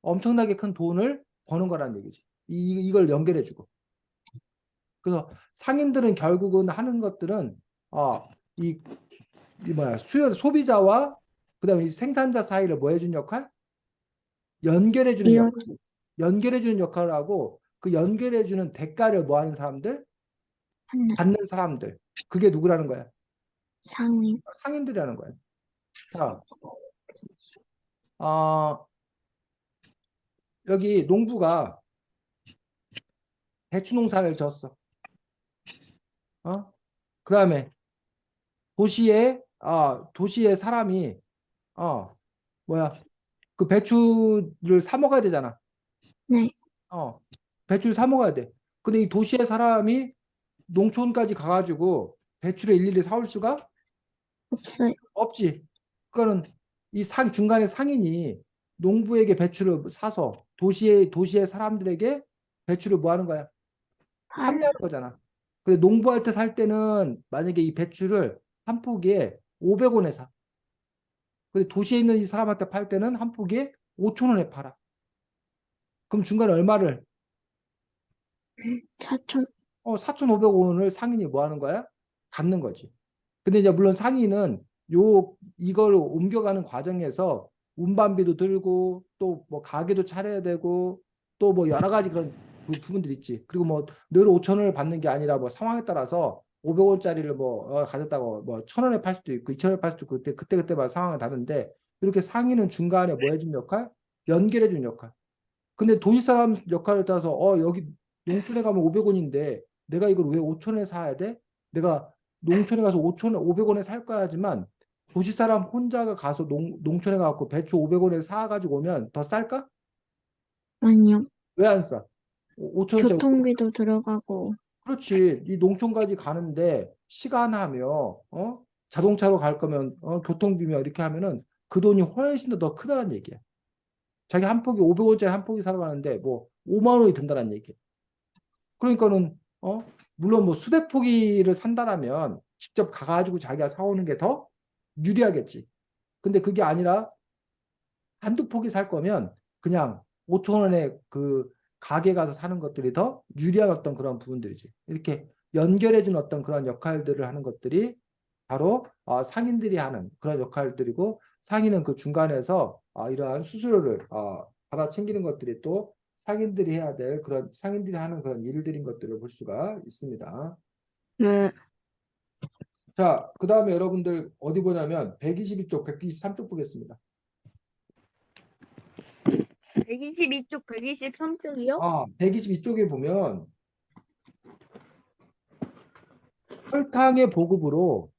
Speaker 1: 엄청나게 큰 돈을 버는 거라는 얘기지. 이걸 연결해주고. 그래서 상인들은 결국은 하는 것들은 이 뭐야 소비자와 그다음에 이 생산자 사이를 뭐 해준 역할? 연결해주는
Speaker 2: 이어,
Speaker 1: 역할. 연결해주는 역할을 하고 그 연결해주는 대가를 뭐 하는 사람들?
Speaker 2: 하는
Speaker 1: 받는 사람들. 그게 누구라는 거야?
Speaker 2: 상인.
Speaker 1: 상인들이라는 거야. 자, 어, 여기 농부가 배추 농사를 지었어. 그 다음에 도시에 사람이 뭐야 그 배추를 사 먹어야 되잖아.
Speaker 2: 네,
Speaker 1: 배추를 사 먹어야 돼. 근데 이 도시의 사람이 농촌까지 가가지고 배추를 일일이 사올 수가
Speaker 2: 없어요.
Speaker 1: 없지. 그거는 중간에 상인이 농부에게 배추를 사서 도시의 사람들에게 배추를 뭐 하는 거야?
Speaker 2: 팔,
Speaker 1: 판매하는 거잖아. 근데 농부할 때 살 때는 만약에 이 배추를 한 포기에 500원에 사. 근데 도시에 있는 이 사람한테 팔 때는 한 포기에 5,000원에 팔아. 그럼 중간에 얼마를?
Speaker 2: 사촌,
Speaker 1: 4,500원을 상인이 뭐 하는 거야? 갖는 거지. 근데 이제 물론 상인은 이걸 옮겨가는 과정에서 운반비도 들고 또 뭐 가게도 차려야 되고 또 뭐 여러 가지 그런 부분들 있지. 그리고 뭐 늘 5,000원을 받는 게 아니라 뭐 상황에 따라서 500원짜리를 뭐 가졌다고 뭐 1,000원에 팔 수도 있고 2,000원에 팔 수도 있고 그때마다 상황이 다른데 이렇게 상인은 중간에 뭐 해준 역할? 연결해 준 역할. 근데 도시 사람 역할에 따라서 여기 농촌에 가면 500원인데 내가 이걸 왜 5천원에 사야 돼? 내가 농촌에 가서 5천 500원에 살 거야지만 도시 사람 혼자가 가서 농촌에 가서 배추 500원에 사가지고 오면 더 쌀까?
Speaker 2: 아니요.
Speaker 1: 왜 안 싸? 5천원짜리.
Speaker 2: 교통비도 들어가고,
Speaker 1: 그렇지. 이 농촌까지 가는데 시간하며 자동차로 갈 거면 교통비며 이렇게 하면은 그 돈이 훨씬 더 크다는 얘기야. 자기 한 폭이 500원짜리 한 폭이 사러 가는데 뭐 5만 원이 든다는 얘기야. 그러니까는 물론 뭐 수백 포기를 산다라면 직접 가가지고 자기가 사오는 게 더 유리하겠지. 근데 그게 아니라 한두 포기 살 거면 그냥 5천 원에 그 가게 가서 사는 것들이 더 유리한 어떤 그런 부분들이지. 이렇게 연결해준 어떤 그런 역할들을 하는 것들이 바로 상인들이 하는 그런 역할들이고 상인은 그 중간에서 이러한 수수료를 받아 챙기는 것들이 또 상인들이 해야 될 그런 상인들이 하는 그런 일들인 것들을 볼 수가 있습니다.
Speaker 2: 네.
Speaker 1: 자, 그 다음에 여러분들 어디 보냐면 122쪽, 123쪽 보겠습니다.
Speaker 3: 122쪽, 123쪽이요?
Speaker 1: 122쪽에 보면 설탕의 보급으로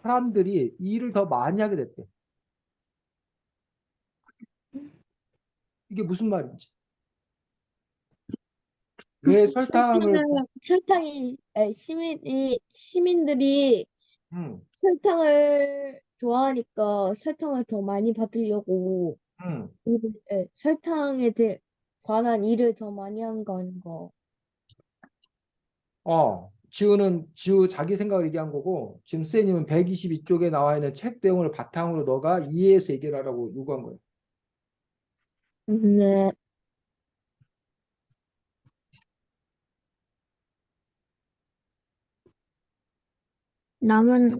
Speaker 1: 사람들이 일을 더 많이 하게 됐대. 이게 무슨 말인지. 왜 설탕을,
Speaker 3: 시민들이
Speaker 1: 음,
Speaker 3: 설탕을 좋아하니까 설탕을 더 많이 받으려고
Speaker 1: 음,
Speaker 3: 설탕에 대해 관한 일을 더 많이 한 거 아닌가.
Speaker 1: 지우 자기 생각을 얘기한 거고, 지금 쌤님은 122쪽에 나와 있는 책 내용을 바탕으로 너가 이해해서 얘기를 하라고 요구한 거예요.
Speaker 3: 네.
Speaker 2: 남은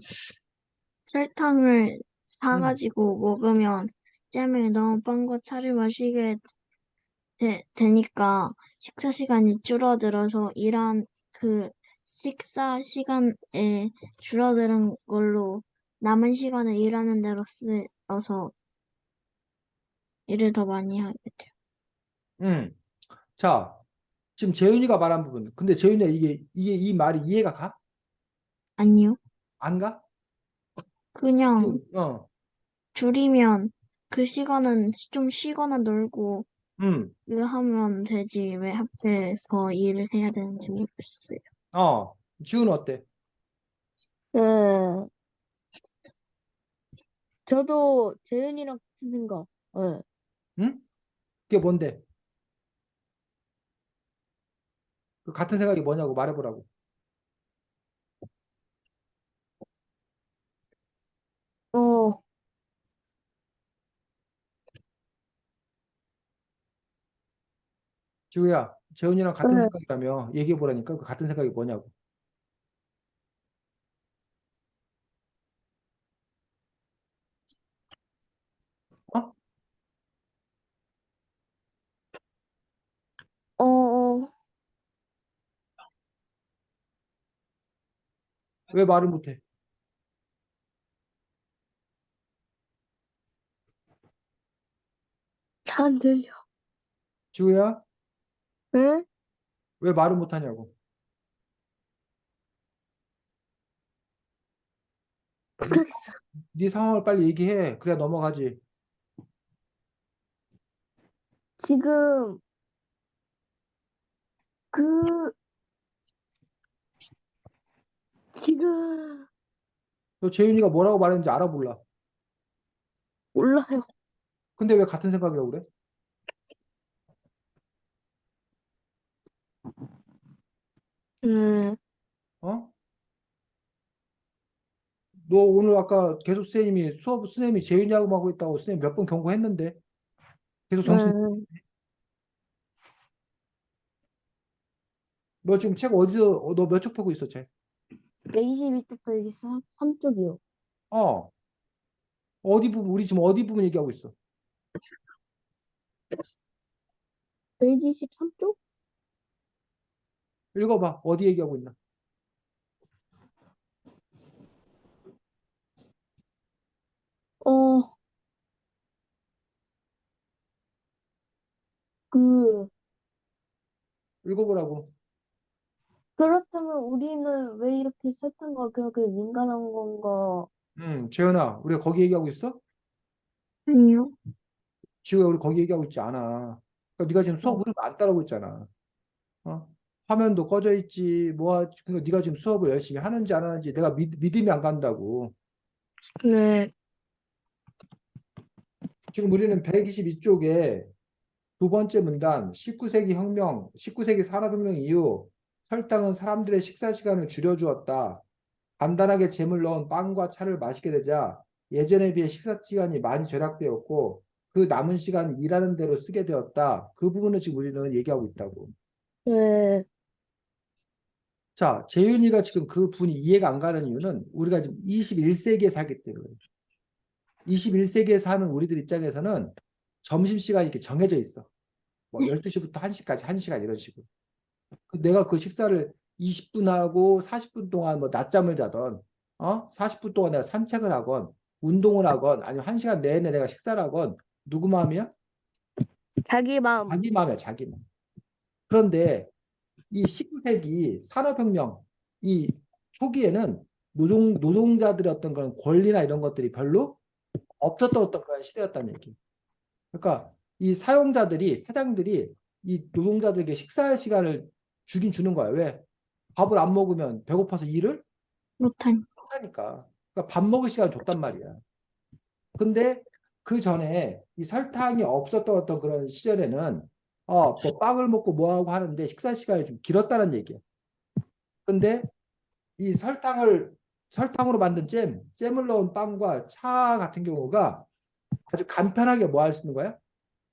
Speaker 2: 설탕을
Speaker 1: 음,
Speaker 2: 사가지고 먹으면 잼에 넣은 빵과 차를 마시게 되니까 식사 시간이 줄어들어서 일한 그 식사 시간에 줄어드는 걸로 남은 시간을 일하는 데로 쓰여서 일을 더 많이 하게 돼요.
Speaker 1: 음. 자, 지금 재윤이가 말한 부분. 근데 재윤이가 이게 이 말이 이해가 가?
Speaker 2: 아니요.
Speaker 1: 안 가?
Speaker 2: 그냥
Speaker 1: 어,
Speaker 2: 줄이면 그 시간은 좀 쉬거나 놀고
Speaker 1: 음,
Speaker 2: 일하면 되지 왜 하필 더 일을 해야 되는지 모르겠어요.
Speaker 1: 지우는 어때?
Speaker 3: 네. 저도 재윤이랑 같은 생각. 네.
Speaker 1: 응? 그게 뭔데? 그 같은 생각이 뭐냐고 말해보라고.
Speaker 3: 어,
Speaker 1: 지우야, 재훈이랑 같은
Speaker 3: 네.
Speaker 1: 생각이라며 얘기해보라니까 그 같은 생각이 뭐냐고. 어?
Speaker 3: 어, 어,
Speaker 1: 왜 말을 못해?
Speaker 3: 잘 안 들려.
Speaker 1: 지우야,
Speaker 3: 네?
Speaker 1: 왜 말을 못하냐고. 네,
Speaker 3: 모르겠어.
Speaker 1: 네 상황을 빨리 얘기해. 그래야 넘어가지.
Speaker 3: 지금, 그, 지금,
Speaker 1: 너 재윤이가 뭐라고 말했는지 알아볼라.
Speaker 3: 몰라요.
Speaker 1: 근데 왜 같은 생각이라고 그래?
Speaker 3: 음,
Speaker 1: 어? 너 오늘 아까 계속 선생님이 재윤이하고 하고 있다고 선생님 몇 번 경고했는데 계속 정신.
Speaker 3: 네.
Speaker 1: 너 지금 책 어디서 너 몇 쪽 펴고 있어, 책?
Speaker 3: 122쪽, 123쪽이요.
Speaker 1: 어. 어디 부분 우리 지금 어디 부분 얘기하고 있어?
Speaker 3: 123쪽?
Speaker 1: 읽어봐. 어디 얘기하고 있나?
Speaker 3: 어, 그,
Speaker 1: 읽어보라고.
Speaker 3: 그렇다면 우리는 왜 이렇게 설탕 가격에 민감한 건가?
Speaker 1: 재현아, 우리가 거기 얘기하고 있어?
Speaker 2: 아니요.
Speaker 1: 지우야, 우리 거기 얘기하고 있지 않아. 그러니까 네가 지금 수업
Speaker 3: 어,
Speaker 1: 흐름 안 따라오고 있잖아. 어? 화면도 꺼져 있지. 그러니까 네가 지금 수업을 열심히 하는지 안 하는지 내가 믿음이 안 간다고.
Speaker 2: 네.
Speaker 1: 지금 우리는 122쪽에 두 번째 문단, 19세기 혁명, 19세기 산업혁명 이후 설탕은 사람들의 식사 시간을 줄여주었다. 간단하게 잼을 넣은 빵과 차를 마시게 되자 예전에 비해 식사 시간이 많이 절약되었고 그 남은 시간을 일하는 대로 쓰게 되었다. 그 부분을 지금 우리는 얘기하고 있다고.
Speaker 3: 네,
Speaker 1: 자, 재윤이가 지금 그 부분이 이해가 안 가는 이유는 우리가 지금 21세기에 살기 때문에 21세기에 사는 우리들 입장에서는 점심시간이 이렇게 정해져 있어. 뭐
Speaker 2: 네.
Speaker 1: 12시부터 1시까지 1시간 이런 식으로. 내가 그 식사를 20분 하고 40분 동안 뭐 낮잠을 자던 40분 동안 내가 산책을 하건 운동을 하건 아니면 1시간 내내 내가 식사를 하건 누구 마음이야?
Speaker 3: 자기 마음.
Speaker 1: 자기 마음이야, 자기 마음. 그런데 이 19세기 산업혁명 이 초기에는 노동자들의 어떤 그런 권리나 이런 것들이 별로 없었던 어떤 그런 시대였다는 얘기. 그러니까 이 사용자들이 사장들이 이 노동자들에게 식사할 시간을 주긴 주는 거야. 왜? 밥을 안 먹으면 배고파서 일을
Speaker 2: 못하니.
Speaker 1: 못하니까. 그러니까 밥 먹을 시간 줬단 말이야. 근데 그 전에 이 설탕이 없었던 어떤 그런 시절에는 뭐 빵을 먹고 뭐 하고 하는데 식사 시간이 좀 길었다는 얘기야. 근데 이 설탕으로 만든 잼을 넣은 빵과 차 같은 경우가 아주 간편하게 뭐 할 수 있는 거야?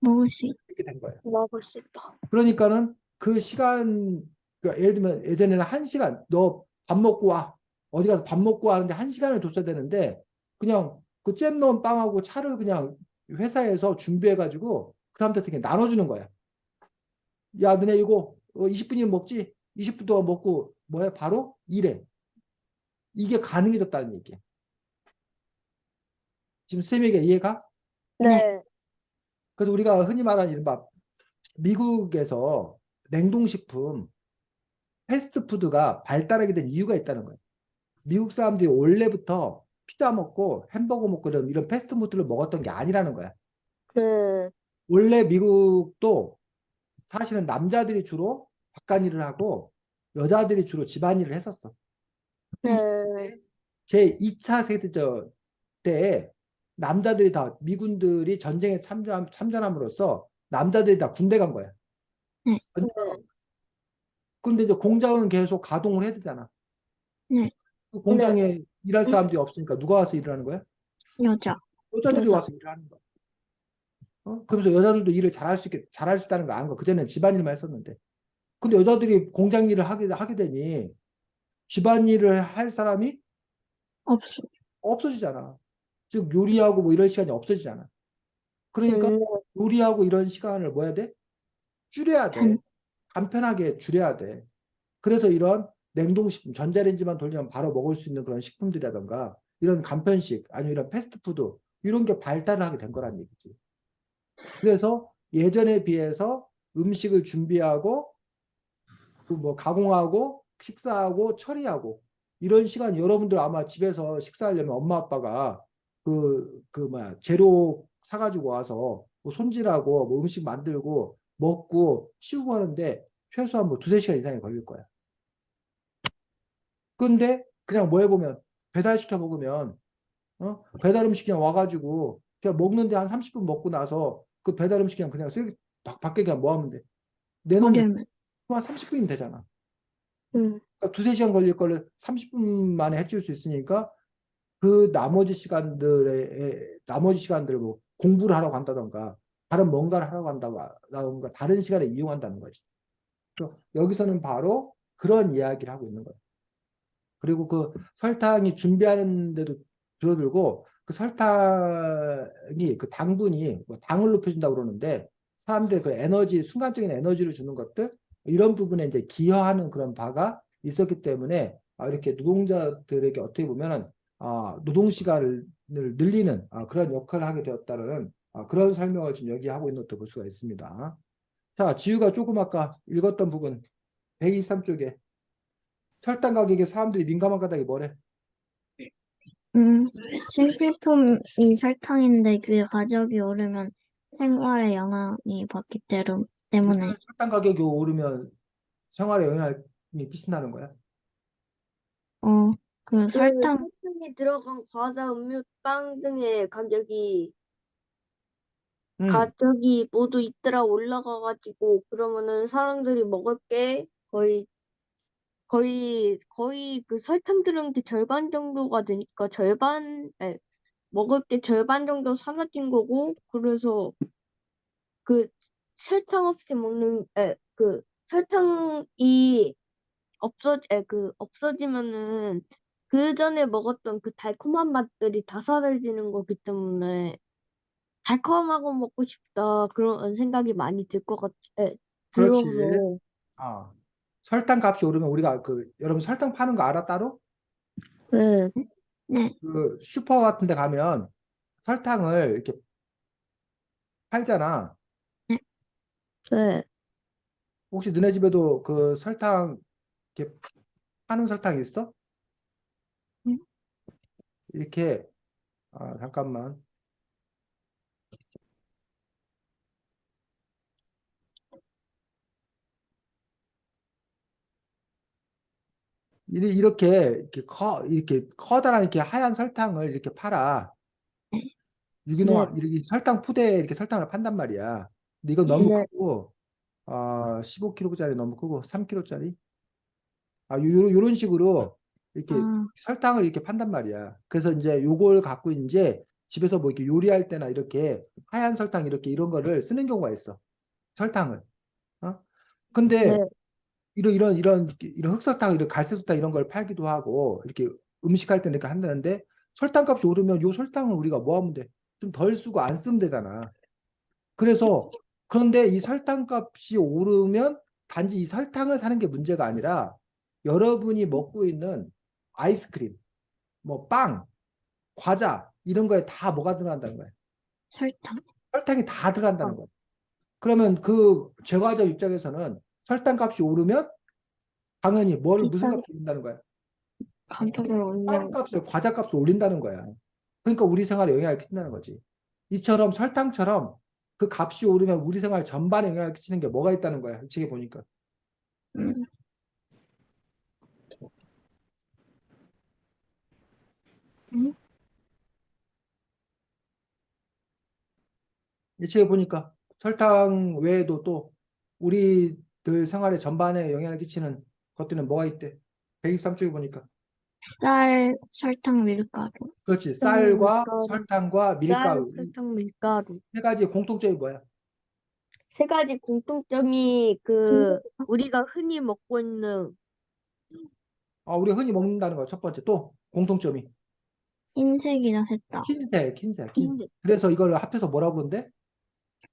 Speaker 2: 먹을 수 있.
Speaker 1: 이렇게 된 거야.
Speaker 3: 먹을 수 있다.
Speaker 1: 그러니까는 그 시간, 그러니까 예를 들면 예전에는 1시간, 너 밥 먹고 와. 어디 가서 밥 먹고 와 하는데 1시간을 뒀어야 되는데 그냥 그 잼 넣은 빵하고 차를 그냥 회사에서 준비해가지고 그 사람들한테 그냥 나눠주는 거야. 야, 너네 이거 20분이면 먹지? 20분 동안 먹고 뭐해? 바로 일해. 이게 가능해졌다는 얘기야. 지금 쌤에게 이해가?
Speaker 2: 네.
Speaker 3: 네,
Speaker 1: 그래서 우리가 흔히 말하는 이른바 미국에서 냉동식품, 패스트푸드가 발달하게 된 이유가 있다는 거예요. 미국 사람들이 원래부터 피자 먹고 햄버거 먹고 이런 패스트푸드를 먹었던 게 아니라는 거야.
Speaker 3: 네,
Speaker 1: 원래 미국도 사실은 남자들이 주로 바깥일을 하고 여자들이 주로 집안일을 했었어.
Speaker 2: 네.
Speaker 3: 네,
Speaker 1: 제 2차 세계대전 때에 남자들이 다 미군들이 전쟁에 참전함으로써 남자들이 다 군대 간 거야.
Speaker 2: 네.
Speaker 3: 네,
Speaker 1: 그런데 이제 공장은 계속 가동을 해야 되잖아.
Speaker 2: 네.
Speaker 1: 그
Speaker 3: 네,
Speaker 1: 공장에 일할
Speaker 2: 응?
Speaker 1: 사람들이 없으니까 누가 와서 일을 하는 거야?
Speaker 2: 여자.
Speaker 1: 여자들이
Speaker 3: 여자.
Speaker 1: 와서 일을 하는 거야. 그러면서 여자들도 일을 잘할 수 있다는 걸 안 거. 그전에는 집안일만 했었는데. 근데 여자들이 공장 일을 하게 되니 집안일을 할 사람이
Speaker 2: 없어.
Speaker 1: 없어지잖아. 즉 요리하고 뭐 이런 시간이 없어지잖아. 그러니까
Speaker 3: 음,
Speaker 1: 요리하고 이런 시간을 뭐 해야 돼? 줄여야 돼.
Speaker 2: 잔.
Speaker 1: 간편하게 줄여야 돼. 그래서 이런 냉동식품, 전자레인지만 돌리면 바로 먹을 수 있는 그런 식품들이라던가 이런 간편식, 아니면 이런 패스트푸드 이런 게 발달을 하게 된 거란 얘기지. 그래서 예전에 비해서 음식을 준비하고 그 뭐 가공하고 식사하고 처리하고 이런 시간 여러분들 아마 집에서 식사하려면 엄마 아빠가 그 뭐야 재료 사가지고 와서 뭐 손질하고 뭐 음식 만들고 먹고 치우고 하는데 최소한 뭐 두세 시간 이상이 걸릴 거야. 근데 그냥 뭐 해보면 배달시켜 먹으면 배달 음식 그냥 와가지고 그냥 먹는데 한 30분 먹고 나서 그 배달 음식 그냥 쓰레기 밖에 그냥 뭐 하면 돼. 내놓으면
Speaker 2: 버리면.
Speaker 1: 한 30분이면 되잖아.
Speaker 3: 음,
Speaker 1: 그러니까 두세 시간 걸릴 거를 30분 만에 해줄 수 있으니까 그 나머지 시간들을 뭐 공부를 하러 간다던가 다른 뭔가를 하러 간다던가 다른 시간에 이용한다는 거지. 그래서 여기서는 바로 그런 이야기를 하고 있는 거예요. 그리고 그 설탕이 준비하는데도 줄어들고 그 설탕이 그 당분이 뭐 당을 높여준다고 그러는데 사람들 그 에너지 순간적인 에너지를 주는 것들 이런 부분에 이제 기여하는 그런 바가 있었기 때문에 이렇게 노동자들에게 어떻게 보면은 노동 시간을 늘리는 그런 역할을 하게 되었다는 그런 설명을 지금 여기 하고 있는 것도 볼 수가 있습니다. 자, 지우가 조금 아까 읽었던 부분 123쪽에 설탕 가격에 사람들이 민감한 까닭이 뭐래?
Speaker 2: 음, 식료품이 설탕인데 그 가격이 오르면 생활에 영향이 받기 때문에,
Speaker 1: 요즘에 설탕 가격이 오르면 생활에 영향을 끼친다는 거야.
Speaker 2: 어, 그
Speaker 3: 그
Speaker 2: 설탕,
Speaker 3: 설탕이 들어간 과자, 음료, 빵 등의
Speaker 1: 음,
Speaker 3: 가격이 모두 잇따라 올라가가지고 그러면은 사람들이 먹을 게 거의 그 설탕 들은 게 절반 정도가 되니까 먹을 게 절반 정도 사라진 거고, 그래서 그 설탕 없이 그 설탕이 없어지면은 그 전에 먹었던 그 달콤한 맛들이 다 사라지는 거기 때문에 달콤하고 먹고 싶다 그런 생각이 많이
Speaker 1: 그렇지.
Speaker 3: 들어서.
Speaker 1: 아, 설탕 값이 오르면 우리가 그 여러분 설탕 파는 거 알아 따로?
Speaker 3: 네,
Speaker 2: 네,
Speaker 1: 그 슈퍼 같은 데 가면 설탕을 이렇게 팔잖아.
Speaker 2: 네,
Speaker 3: 네,
Speaker 1: 혹시 너네 집에도 그 설탕 이렇게 파는 설탕 있어?
Speaker 2: 네.
Speaker 1: 이렇게 잠깐만. 이렇게 커다란 이렇게 하얀 설탕을 이렇게 팔아.
Speaker 3: 네,
Speaker 1: 유기농 이렇게 설탕 푸대에 이렇게 설탕을 판단 말이야. 근데 이건 너무
Speaker 3: 네,
Speaker 1: 크고 15kg짜리 너무 크고 3kg짜리 요런 식으로 이렇게
Speaker 2: 아,
Speaker 1: 설탕을 이렇게 판단 말이야. 그래서 이제 요걸 갖고 이제 집에서 뭐 이렇게 요리할 때나 이렇게 하얀 설탕 이렇게 이런 거를 쓰는 경우가 있어. 설탕을. 어? 근데
Speaker 3: 네.
Speaker 1: 이런 흑설탕, 이런 갈색설탕 이런 걸 팔기도 하고 이렇게 음식할 때 이렇게 한다는데 설탕값이 오르면 요 설탕을 우리가 뭐 하면 돼? 좀 덜 쓰고 안 쓰면 되잖아. 그래서 그런데 이 설탕값이 오르면 단지 이 설탕을 사는 게 문제가 아니라 여러분이 먹고 있는 아이스크림, 뭐 빵, 과자 이런 거에 다 뭐가 들어간다는 거야.
Speaker 2: 설탕.
Speaker 1: 설탕이 다
Speaker 3: 아,
Speaker 1: 들어간다는 거야. 그러면 그 제과점 입장에서는 설탕값이 오르면 당연히 무슨
Speaker 2: 비싼
Speaker 1: 값이 오른다는 거야.
Speaker 2: 가격을 올려.
Speaker 1: 빵값을 과자값을 올린다는 거야. 그러니까 우리 생활에 영향을 끼친다는 거지. 이처럼 설탕처럼 그 값이 오르면 우리 생활 전반에 영향을 끼치는 게 뭐가 있다는 거야. 이 책에 보니까.
Speaker 2: 음, 음,
Speaker 1: 이 책에 보니까 설탕 외에도 또 우리들 생활의 전반에 영향을 끼치는 것들은 뭐가 있대? 123쪽에 보니까.
Speaker 2: 쌀, 설탕, 밀가루.
Speaker 1: 그렇지.
Speaker 3: 설탕,
Speaker 1: 쌀과
Speaker 3: 밀가루,
Speaker 1: 설탕과
Speaker 3: 쌀,
Speaker 1: 밀가루. 이
Speaker 3: 설탕, 밀가루.
Speaker 1: 세 가지 공통점이 뭐야?
Speaker 3: 세 가지 공통점이 우리가 흔히 먹고 있는
Speaker 1: 우리가 흔히 먹는다는 거 첫 번째. 또 공통점이
Speaker 2: 흰색이나 셋다.
Speaker 1: 흰색. 그래서 이걸 합해서 뭐라고 그러는데?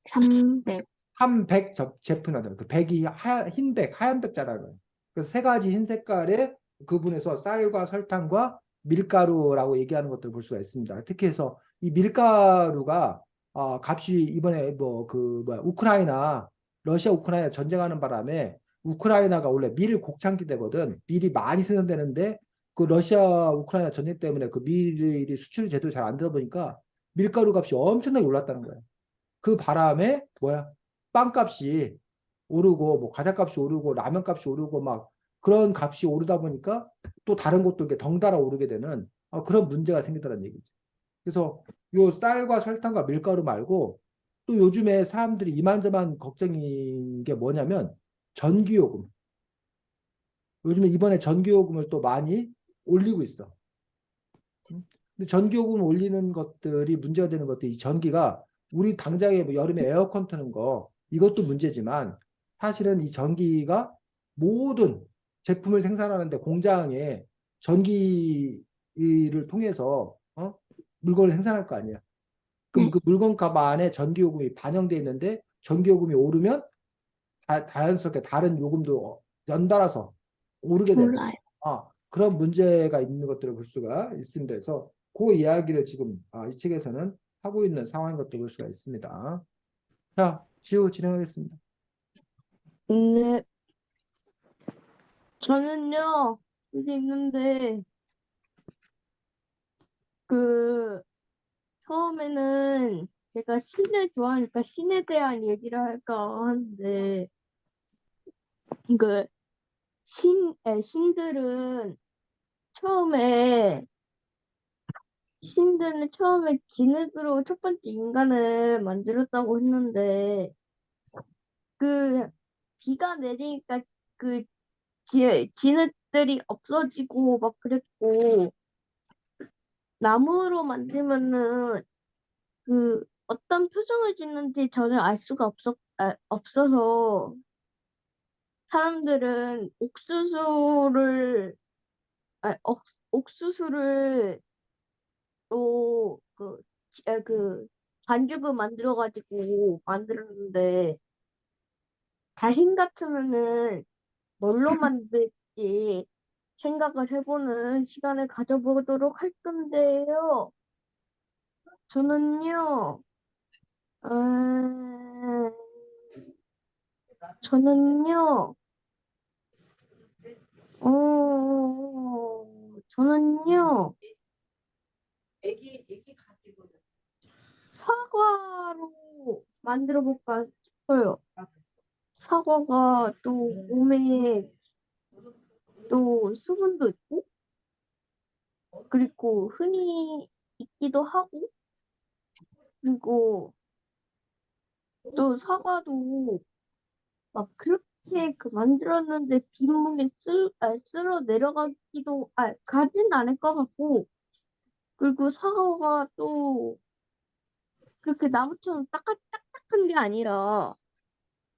Speaker 2: 300.
Speaker 1: 한백 제품이라는 그 백이 흰백, 하얀백 자라는 거예요. 그세 가지 흰 색깔의 그분에서 쌀과 설탕과 밀가루라고 얘기하는 것들을 볼 수가 있습니다. 특히 해서 이 밀가루가 값이 이번에 뭐 그 뭐야 우크라이나 러시아 우크라이나 전쟁하는 바람에 우크라이나가 원래 밀 곡창지 대거든. 밀이 많이 생산되는데 그 러시아 우크라이나 전쟁 때문에 그 밀이 수출이 제대로 잘 안 되다 보니까 밀가루 값이 엄청나게 올랐다는 거예요. 그 바람에 뭐야 빵값이 오르고 뭐 과자값이 오르고 라면값이 오르고 막 그런 값이 오르다 보니까 또 다른 것도 이렇게 덩달아 오르게 되는 그런 문제가 생기더라는 얘기죠. 그래서 요 쌀과 설탕과 밀가루 말고 또 요즘에 사람들이 이만저만 걱정인 게 뭐냐면 전기요금. 요즘에 이번에 전기요금을 또 많이 올리고 있어. 근데 전기요금 올리는 것들이 문제가 되는 것들이 전기가 우리 당장에 뭐 여름에 에어컨 트는 거 이것도 문제지만 사실은 이 전기가 모든 제품을 생산하는데 공장에 전기를 통해서 물건을 생산할 거 아니야. 그럼
Speaker 2: 네,
Speaker 1: 그 물건값 안에 전기요금이 반영돼 있는데 전기요금이 오르면 자연스럽게 다른 요금도 연달아서 오르게 되는
Speaker 2: 몰라요.
Speaker 1: 그런 문제가 있는 것들을 볼 수가 있습니다. 그래서 그 이야기를 지금 이 책에서는 하고 있는 상황인 것도 볼 수가 있습니다. 자, 지우 진행하겠습니다.
Speaker 3: 네, 저는요, 이게 있는데, 그, 처음에는 제가 신을 좋아하니까 신에 대한 얘기를 할까 하는데, 그, 신들은 처음에, 신들은 처음에 진흙으로 첫 번째 인간을 만들었다고 했는데, 그, 비가 내리니까 그 진흙들이 없어지고 막 그랬고, 나무로 만들면은 어떤 표정을 짓는지 전혀 알 수가 없어서 사람들은 아, 옥, 옥수수를 로 반죽을 만들어가지고 만들었는데 자신 같으면은 뭘로 만들지 생각을 해보는 시간을 가져보도록 할 건데요. 저는요, 음, 저는요, 저는요, 사과로 만들어 볼까 싶어요. 사과가 또 몸에 또 수분도 있고, 그리고 흔히 있기도 하고, 그리고 또 사과도 막 그렇게 만들었는데 빗물이 쓸어 가진 않을 것 같고, 그리고 사과가 또 그렇게 나무처럼 딱딱한 게 아니라,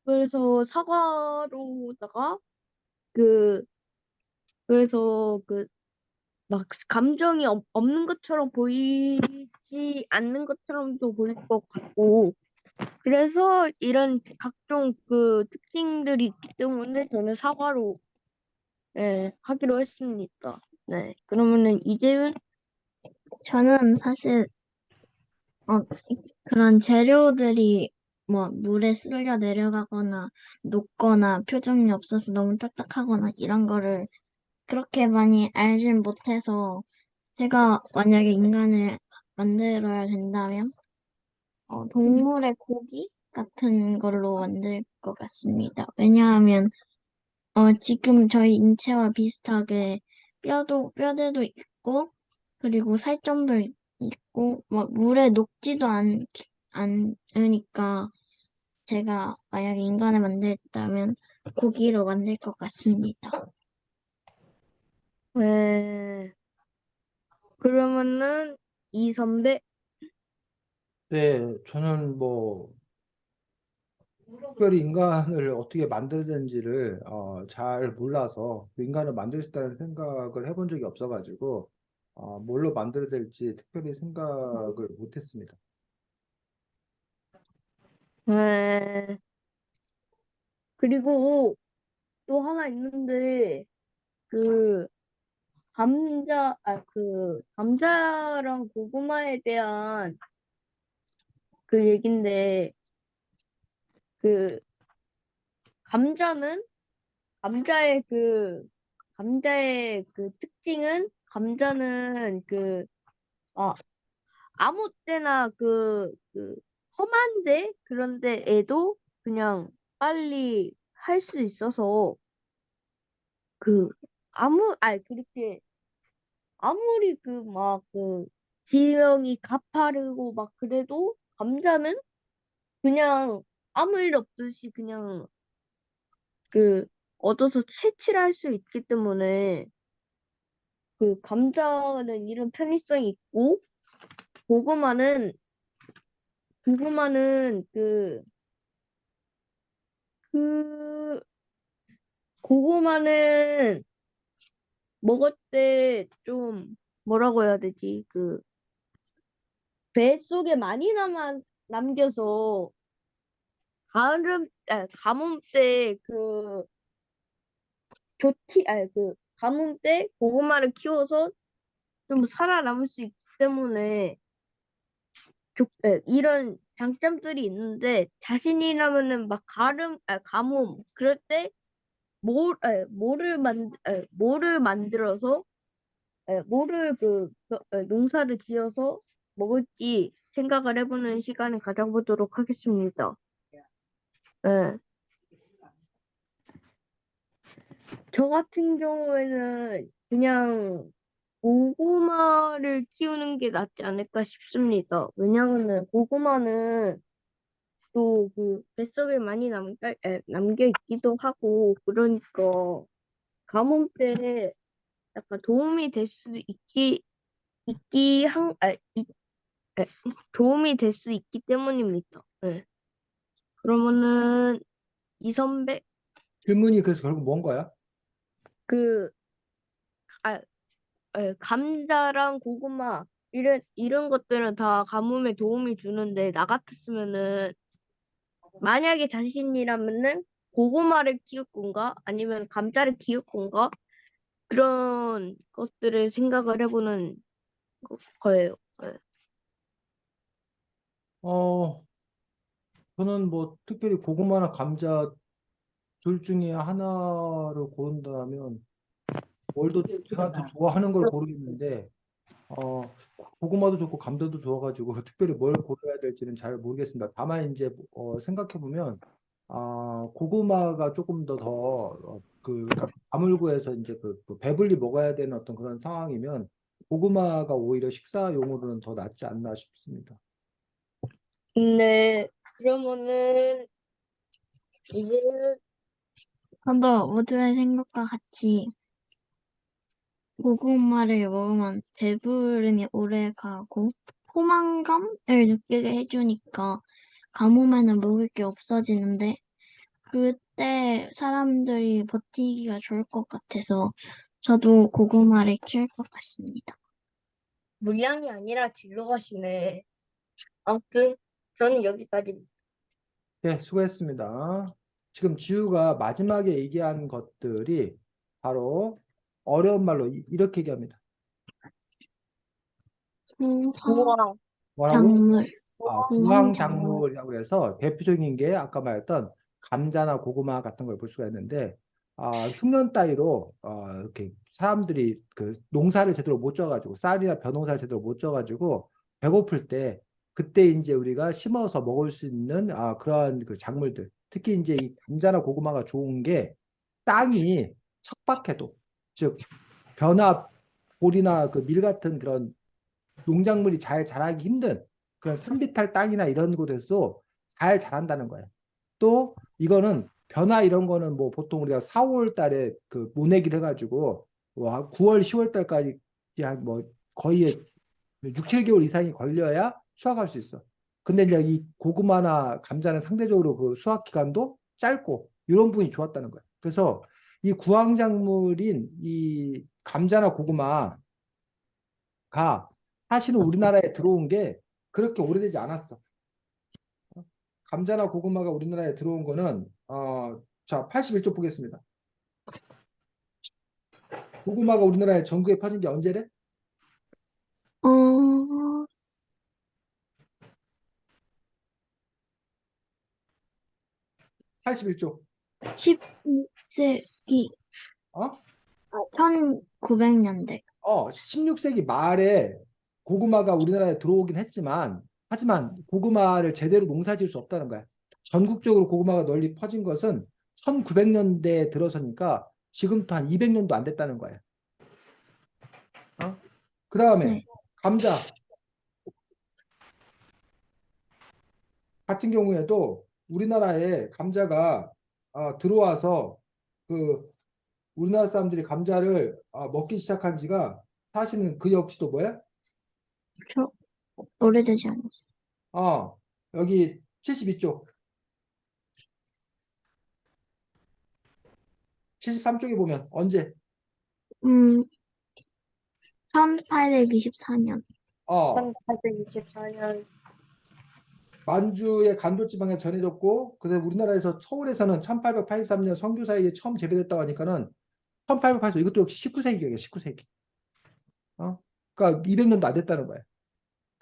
Speaker 3: 그래서 사과로다가 그, 그래서 막 감정이 없는 것처럼 보이지 않는 것처럼도 보일 것 같고, 그래서 이런 각종 특징들이 있기 때문에 저는 사과로 하기로 했습니다. 네, 그러면은 이재윤.
Speaker 2: 저는 사실 어, 그런 재료들이 뭐 물에 쓸려 내려가거나 녹거나 표정이 없어서 너무 딱딱하거나 이런 거를 그렇게 많이 알진 못해서 제가 만약에 인간을 만들어야 된다면 동물의 고기 같은 걸로 만들 것 같습니다. 왜냐하면 지금 저희 인체와 비슷하게 뼈대도 있고, 그리고 살점도 있고, 막 물에 녹지도 않으니까, 제가 만약에 인간을 만들었다면 고기로 만들 것 같습니다.
Speaker 3: 네, 그러면은 이 선배.
Speaker 1: 네, 저는 뭐 특별히 인간을 어떻게 만들어야 되는지를 잘 몰라서 그 인간을 만들 수 있다는 생각을 해본 적이 없어가지고 뭘로 만들어야 될지 특별히 생각을 못했습니다.
Speaker 3: 네, 그리고 또 하나 있는데, 그 감자랑 고구마에 대한 얘긴데, 그 감자는 감자의 특징은, 감자는 아, 아무 때나 험한데 그런 데에도 그냥 빨리 할 수 있어서, 그 그렇게 아무리 지형이 가파르고 막 그래도 감자는 그냥 아무 일 없듯이 그냥 그 얻어서 채취를 할 수 있기 때문에 감자는 이런 편의성이 있고, 고구마는 고구마는 그 고구마는 먹을 때 좀 뭐라고 해야 되지? 배 속에 많이 남겨서 가뭄 때 가뭄 때 고구마를 키워서 좀 살아남을 수 있기 때문에 이런 장점들이 있는데 자신이라면은 막 가뭄 그럴 때 모를 만들어서 모를 농사를 지어서 먹을지 생각을 해보는 시간을 가져보도록 하겠습니다. 예. 저 같은 경우에는 그냥 고구마를 키우는 게 낫지 않을까 싶습니다. 왜냐하면 고구마는 또 그 뱃속에 많이 남겨 있기도 하고 그러니까 가뭄 때 약간 도움이 될 수 있기 한 아, 이- 에, 도움이 될 수 있기 때문입니다. 네. 그러면은 이 선배
Speaker 1: 질문이 그래서 결국 뭔 거야?
Speaker 3: 그 아, 감자랑 고구마 이런 것들은 다 가뭄에 도움이 주는데 나 같았으면은 만약에 자신이라면은 고구마를 키울 건가 아니면 감자를 키울 건가 그런 것들을 생각을 해보는 거예요. 네.
Speaker 1: 어, 저는 뭐 특별히 고구마나 감자 둘 중에 하나를 고른다면 뭘도 제가 더 좋아하는 걸 고르겠는데 고구마도 좋고 감자도 좋아가지고 특별히 뭘 고려해야 될지는 잘 모르겠습니다. 다만 이제 생각해 보면 고구마가 조금 그러니까 가물고에서 이제 그 배불리 먹어야 되는 어떤 그런 상황이면 고구마가 오히려 식사용으로는 더 낫지 않나 싶습니다.
Speaker 3: 네, 그러면은 이제
Speaker 2: 저도 모두의 생각과 같이 고구마를 먹으면 배부름이 오래 가고 포만감을 느끼게 해주니까 가뭄에는 먹을 게 없어지는데 그때 사람들이 버티기가 좋을 것 같아서 저도 고구마를 키울 것 같습니다.
Speaker 3: 물량이 아니라 질로 가시네. 아무튼 저는 여기까지.
Speaker 1: 네, 수고했습니다. 지금 지우가 마지막에 얘기한 것들이 바로 어려운 말로 이렇게 얘기합니다.
Speaker 2: 구황작물,
Speaker 3: 우와,
Speaker 1: 뭐라고?
Speaker 2: 구황작물.
Speaker 1: 구황작물이라고 해서 대표적인 게 아까 말했던 감자나 고구마 같은 걸 볼 수가 있는데 흉년 따위로 이렇게 사람들이 그 농사를 제대로 못 져가지고 쌀이나 벼농사를 제대로 못 져가지고 배고플 때 그때 이제 우리가 심어서 먹을 수 있는 그러한 그 작물들 특히 이제 이 감자나 고구마가 좋은 게 땅이 척박해도 즉 벼나 보리나 그 밀 같은 그런 농작물이 잘 자라기 힘든 그런 산비탈 땅이나 이런 곳에서 잘 자란다는 거예요. 또 이거는 벼나 이런 거는 뭐 보통 우리가 4, 5월 달에 그 모내기를 해가지고 9월, 10월 달까지 한 뭐 거의 6, 7개월 이상이 걸려야 수확할 수 있어. 근데 이제 이 고구마나 감자는 상대적으로 그 수확 기간도 짧고 이런 부분이 좋았다는 거예요. 그래서 이 구황작물인 이 감자나 고구마 가 사실은 우리나라에 들어온 게 그렇게 오래되지 않았어. 감자나 고구마가 우리나라에 들어온 거는 자 81쪽 보겠습니다. 고구마가 우리나라에 전국에 퍼진 게 언제래?
Speaker 2: 어,
Speaker 1: 81쪽.
Speaker 2: 16세기,
Speaker 1: 어?
Speaker 2: 1900년대.
Speaker 1: 16세기 말에 고구마가 우리나라에 들어오긴 했지만 하지만 고구마를 제대로 농사 지을 수 없다는 거야. 전국적으로 고구마가 널리 퍼진 것은 1900년대에 들어서니까 지금부터 한 200년도 안 됐다는 거야. 그 다음에
Speaker 2: 네.
Speaker 1: 감자 같은 경우에도 우리나라에 감자가 들어와서 그 우리나라 사람들이 감자를 먹기 시작한 지가 사실은 그 역시도 뭐야?
Speaker 2: 저, 오래되지 않았어.
Speaker 1: 어, 여기 72쪽, 73쪽에 보면 언제?
Speaker 2: 음, 1824년.
Speaker 1: 어,
Speaker 3: 1824년.
Speaker 1: 만주의 간도지방에 전해졌고, 그래서 우리나라에서 서울에서는 1883년 선교사에게 처음 재배됐다고 하니까는 1883, 이것도 역시 19세기예요, 19세기. 그러니까 200년도 안 됐다는 거야.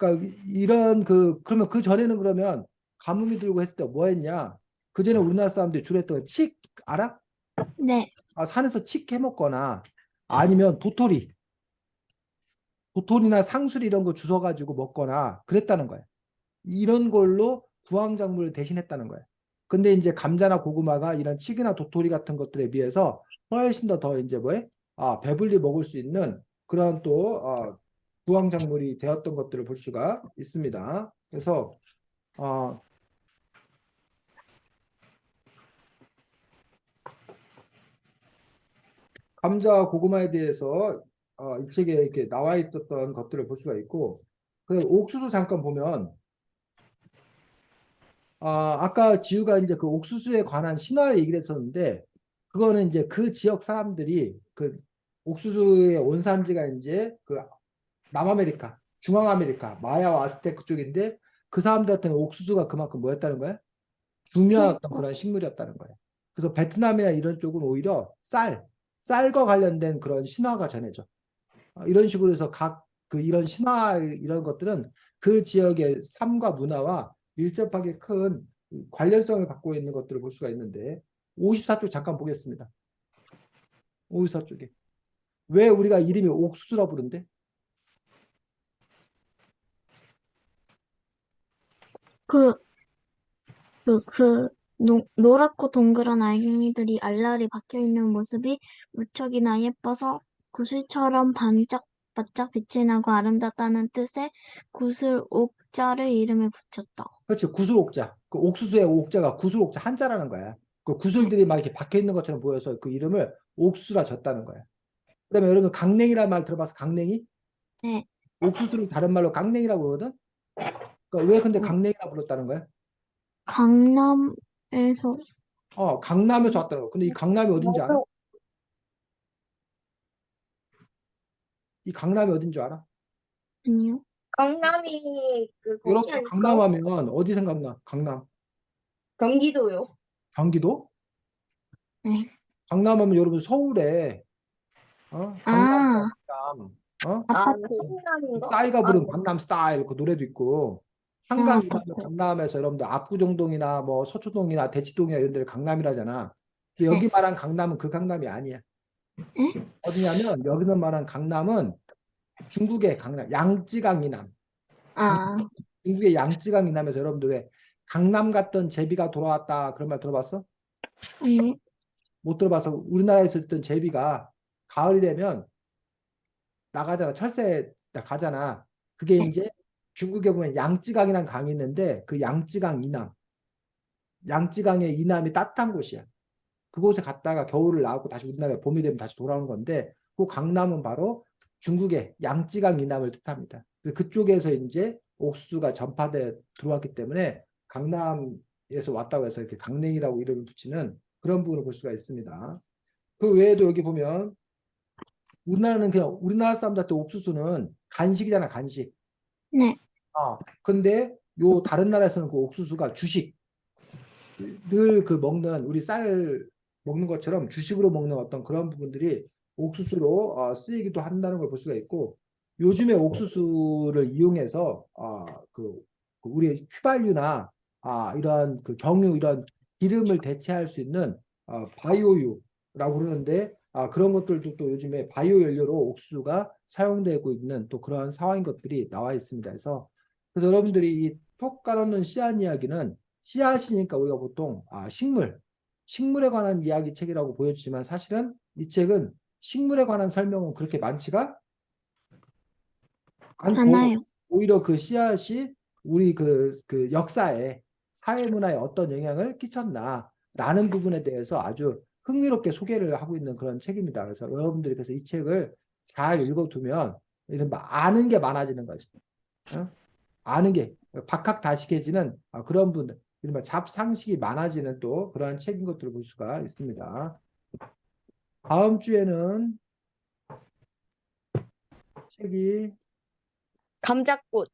Speaker 1: 그러니까 이런 그러면 그 전에는 그러면 가뭄이 들고 했을 때 뭐 했냐? 그 전에 우리나라 사람들이 주로 했던 칡 알아?
Speaker 2: 네.
Speaker 1: 산에서 칡 해먹거나 아니면 도토리나 상수리 이런 거 주워가지고 먹거나 그랬다는 거야. 이런 걸로 구황작물을 대신했다는 거야. 근데 이제 감자나 고구마가 이런 칡이나 도토리 같은 것들에 비해서 훨씬 더 이제 뭐해? 배불리 먹을 수 있는 그런 또 구황작물이 되었던 것들을 볼 수가 있습니다. 그래서 어, 감자와 고구마에 대해서 이 책에 이렇게 나와 있었던 것들을 볼 수가 있고, 그 옥수수 잠깐 보면 아까 지우가 이제 그 옥수수에 관한 신화를 얘기를 했었는데, 그거는 이제 그 지역 사람들이 그 옥수수의 원산지가 이제 그 남아메리카, 중앙아메리카, 마야와 아스테크 쪽인데 그 사람들한테는 옥수수가 그만큼 뭐였다는 거야? 중요한 그런 식물이었다는 거예요. 그래서 베트남이나 이런 쪽은 오히려 쌀과 관련된 그런 신화가 전해져. 이런 식으로 해서 각 이런 신화 이런 것들은 그 지역의 삶과 문화와 밀접하게 큰 관련성을 갖고 있는 것들을 볼 수가 있는데 54쪽 잠깐 보겠습니다. 54쪽에 왜 우리가 이름이 옥수수라 부른대?
Speaker 2: 그, 노랗고 동그란 알갱이들이 알알이 박혀있는 모습이 무척이나 예뻐서 구슬처럼 반짝반짝 빛이 나고 아름답다는 뜻의 구슬옥자를 이름에 붙였다.
Speaker 1: 그렇지, 구슬옥자. 그 옥수수의 옥자가 구슬옥자 한자라는 거야. 그 구슬들이 막 이렇게 박혀 있는 것처럼 보여서 그 이름을 옥수수라 졌다는 거야. 그다음에 여러분 강냉이라는 말 들어봐서 강냉이?
Speaker 2: 네.
Speaker 1: 옥수수를 다른 말로 강냉이라고 그러거든. 그러니까 왜 근데
Speaker 2: 어,
Speaker 1: 강냉이라고 불렀다는 거야?
Speaker 2: 강남에서,
Speaker 1: 강남에서 왔다고. 근데 이 강남이 어딘지 알아?
Speaker 3: 맞아.
Speaker 1: 이 강남이 어딘 줄 알아?
Speaker 2: 아니요.
Speaker 3: 강남이 거기
Speaker 1: 여러분
Speaker 3: 아닐까?
Speaker 1: 강남하면 어디 생각나? 강남.
Speaker 3: 경기도요.
Speaker 1: 경기도?
Speaker 2: 네.
Speaker 1: 강남하면 여러분 서울에 강남이야
Speaker 2: 아,
Speaker 1: 강남. 어?
Speaker 2: 아파트.
Speaker 3: 성남인가?
Speaker 1: 싸이가 부른
Speaker 3: 아닌가?
Speaker 1: 강남 스타일 그 노래도 있고
Speaker 2: 아,
Speaker 1: 한강 이라면
Speaker 2: 아파트.
Speaker 1: 강남에서 여러분들 압구정동이나 뭐 서초동이나 대치동이나 이런 데를 강남이라잖아. 근데
Speaker 2: 네.
Speaker 1: 여기 말한 강남은 그 강남이 아니야.
Speaker 2: 네?
Speaker 1: 어디냐면 여기는 말한 강남은 중국의 강남, 양쯔강 이남. 강-
Speaker 2: 아,
Speaker 1: 중국의 양쯔강 이남에서 여러분들 왜 강남 갔던 제비가 돌아왔다 그런 말 들어봤어?
Speaker 2: 아니,
Speaker 1: 못 들어봐서 우리나라에서 있던 제비가 가을이 되면 나가잖아. 철새 가잖아. 그게
Speaker 2: 네.
Speaker 1: 이제 중국에 보면 양쯔강이라는 강이 있는데 그 양쯔강 이남, 양쯔강의 이남이 따뜻한 곳이야. 그곳에 갔다가 겨울을 나고 다시 우리나라에 봄이 되면 다시 돌아오는 건데 그 강남은 바로 중국의 양쯔강 이남을 뜻합니다. 그쪽에서 이제 옥수수가 전파돼 들어왔기 때문에 강남에서 왔다고 해서 이렇게 강냉이라고 이름을 붙이는 그런 부분을 볼 수가 있습니다. 그 외에도 여기 보면 우리나라는 그냥 우리나라 사람들한테 옥수수는 간식이잖아, 간식.
Speaker 2: 네.
Speaker 1: 근데 요 다른 나라에서는 그 옥수수가 주식, 늘 그 먹는 우리 쌀 먹는 것처럼 주식으로 먹는 어떤 그런 부분들이 옥수수로 쓰이기도 한다는 걸 볼 수가 있고 요즘에 옥수수를 이용해서 그 우리 휘발유나 이런 그 경유 이런 기름을 대체할 수 있는 바이오유라고 그러는데 그런 것들도 또 요즘에 바이오 연료로 옥수수가 사용되고 있는 또 그러한 상황인 것들이 나와 있습니다. 그래서 여러분들이 이 톡 까놓는 씨앗 이야기는 씨앗이니까 우리가 보통 식물에 관한 이야기 책이라고 보여지지만 사실은 이 책은 식물에 관한 설명은 그렇게 많지가 않고
Speaker 2: 많아요.
Speaker 1: 오히려 그 씨앗이 우리 그 역사에 사회 문화에 어떤 영향을 끼쳤나라는 부분에 대해서 아주 흥미롭게 소개를 하고 있는 그런 책입니다. 그래서 여러분들이 그래서 이 책을 잘 읽어두면 이른바 아는 게 많아지는 거죠. 어? 아는 게 박학다식해지는 그런 분들, 이른바 잡상식이 많아지는 또 그러한 책인 것들을 볼 수가 있습니다. 다음 주에는 책이
Speaker 3: 감자꽃.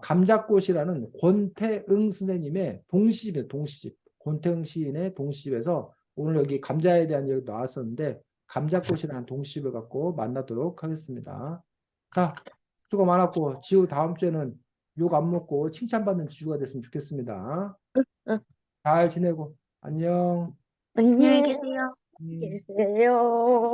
Speaker 1: 감자꽃이라는 권태응 선생님의 동시집, 동시집. 권태응 시인의 동시집에서 오늘 여기 감자에 대한 얘기 나왔었는데 감자꽃이라는 동시집을 갖고 만나도록 하겠습니다. 자, 수고 많았고 지우 다음 주에는 욕 안 먹고 칭찬받는 지주가 됐으면 좋겠습니다.
Speaker 3: 응.
Speaker 1: 잘 지내고 안녕.
Speaker 2: 안녕히
Speaker 3: 안녕
Speaker 2: 계세요.
Speaker 1: 음.
Speaker 3: 계세요.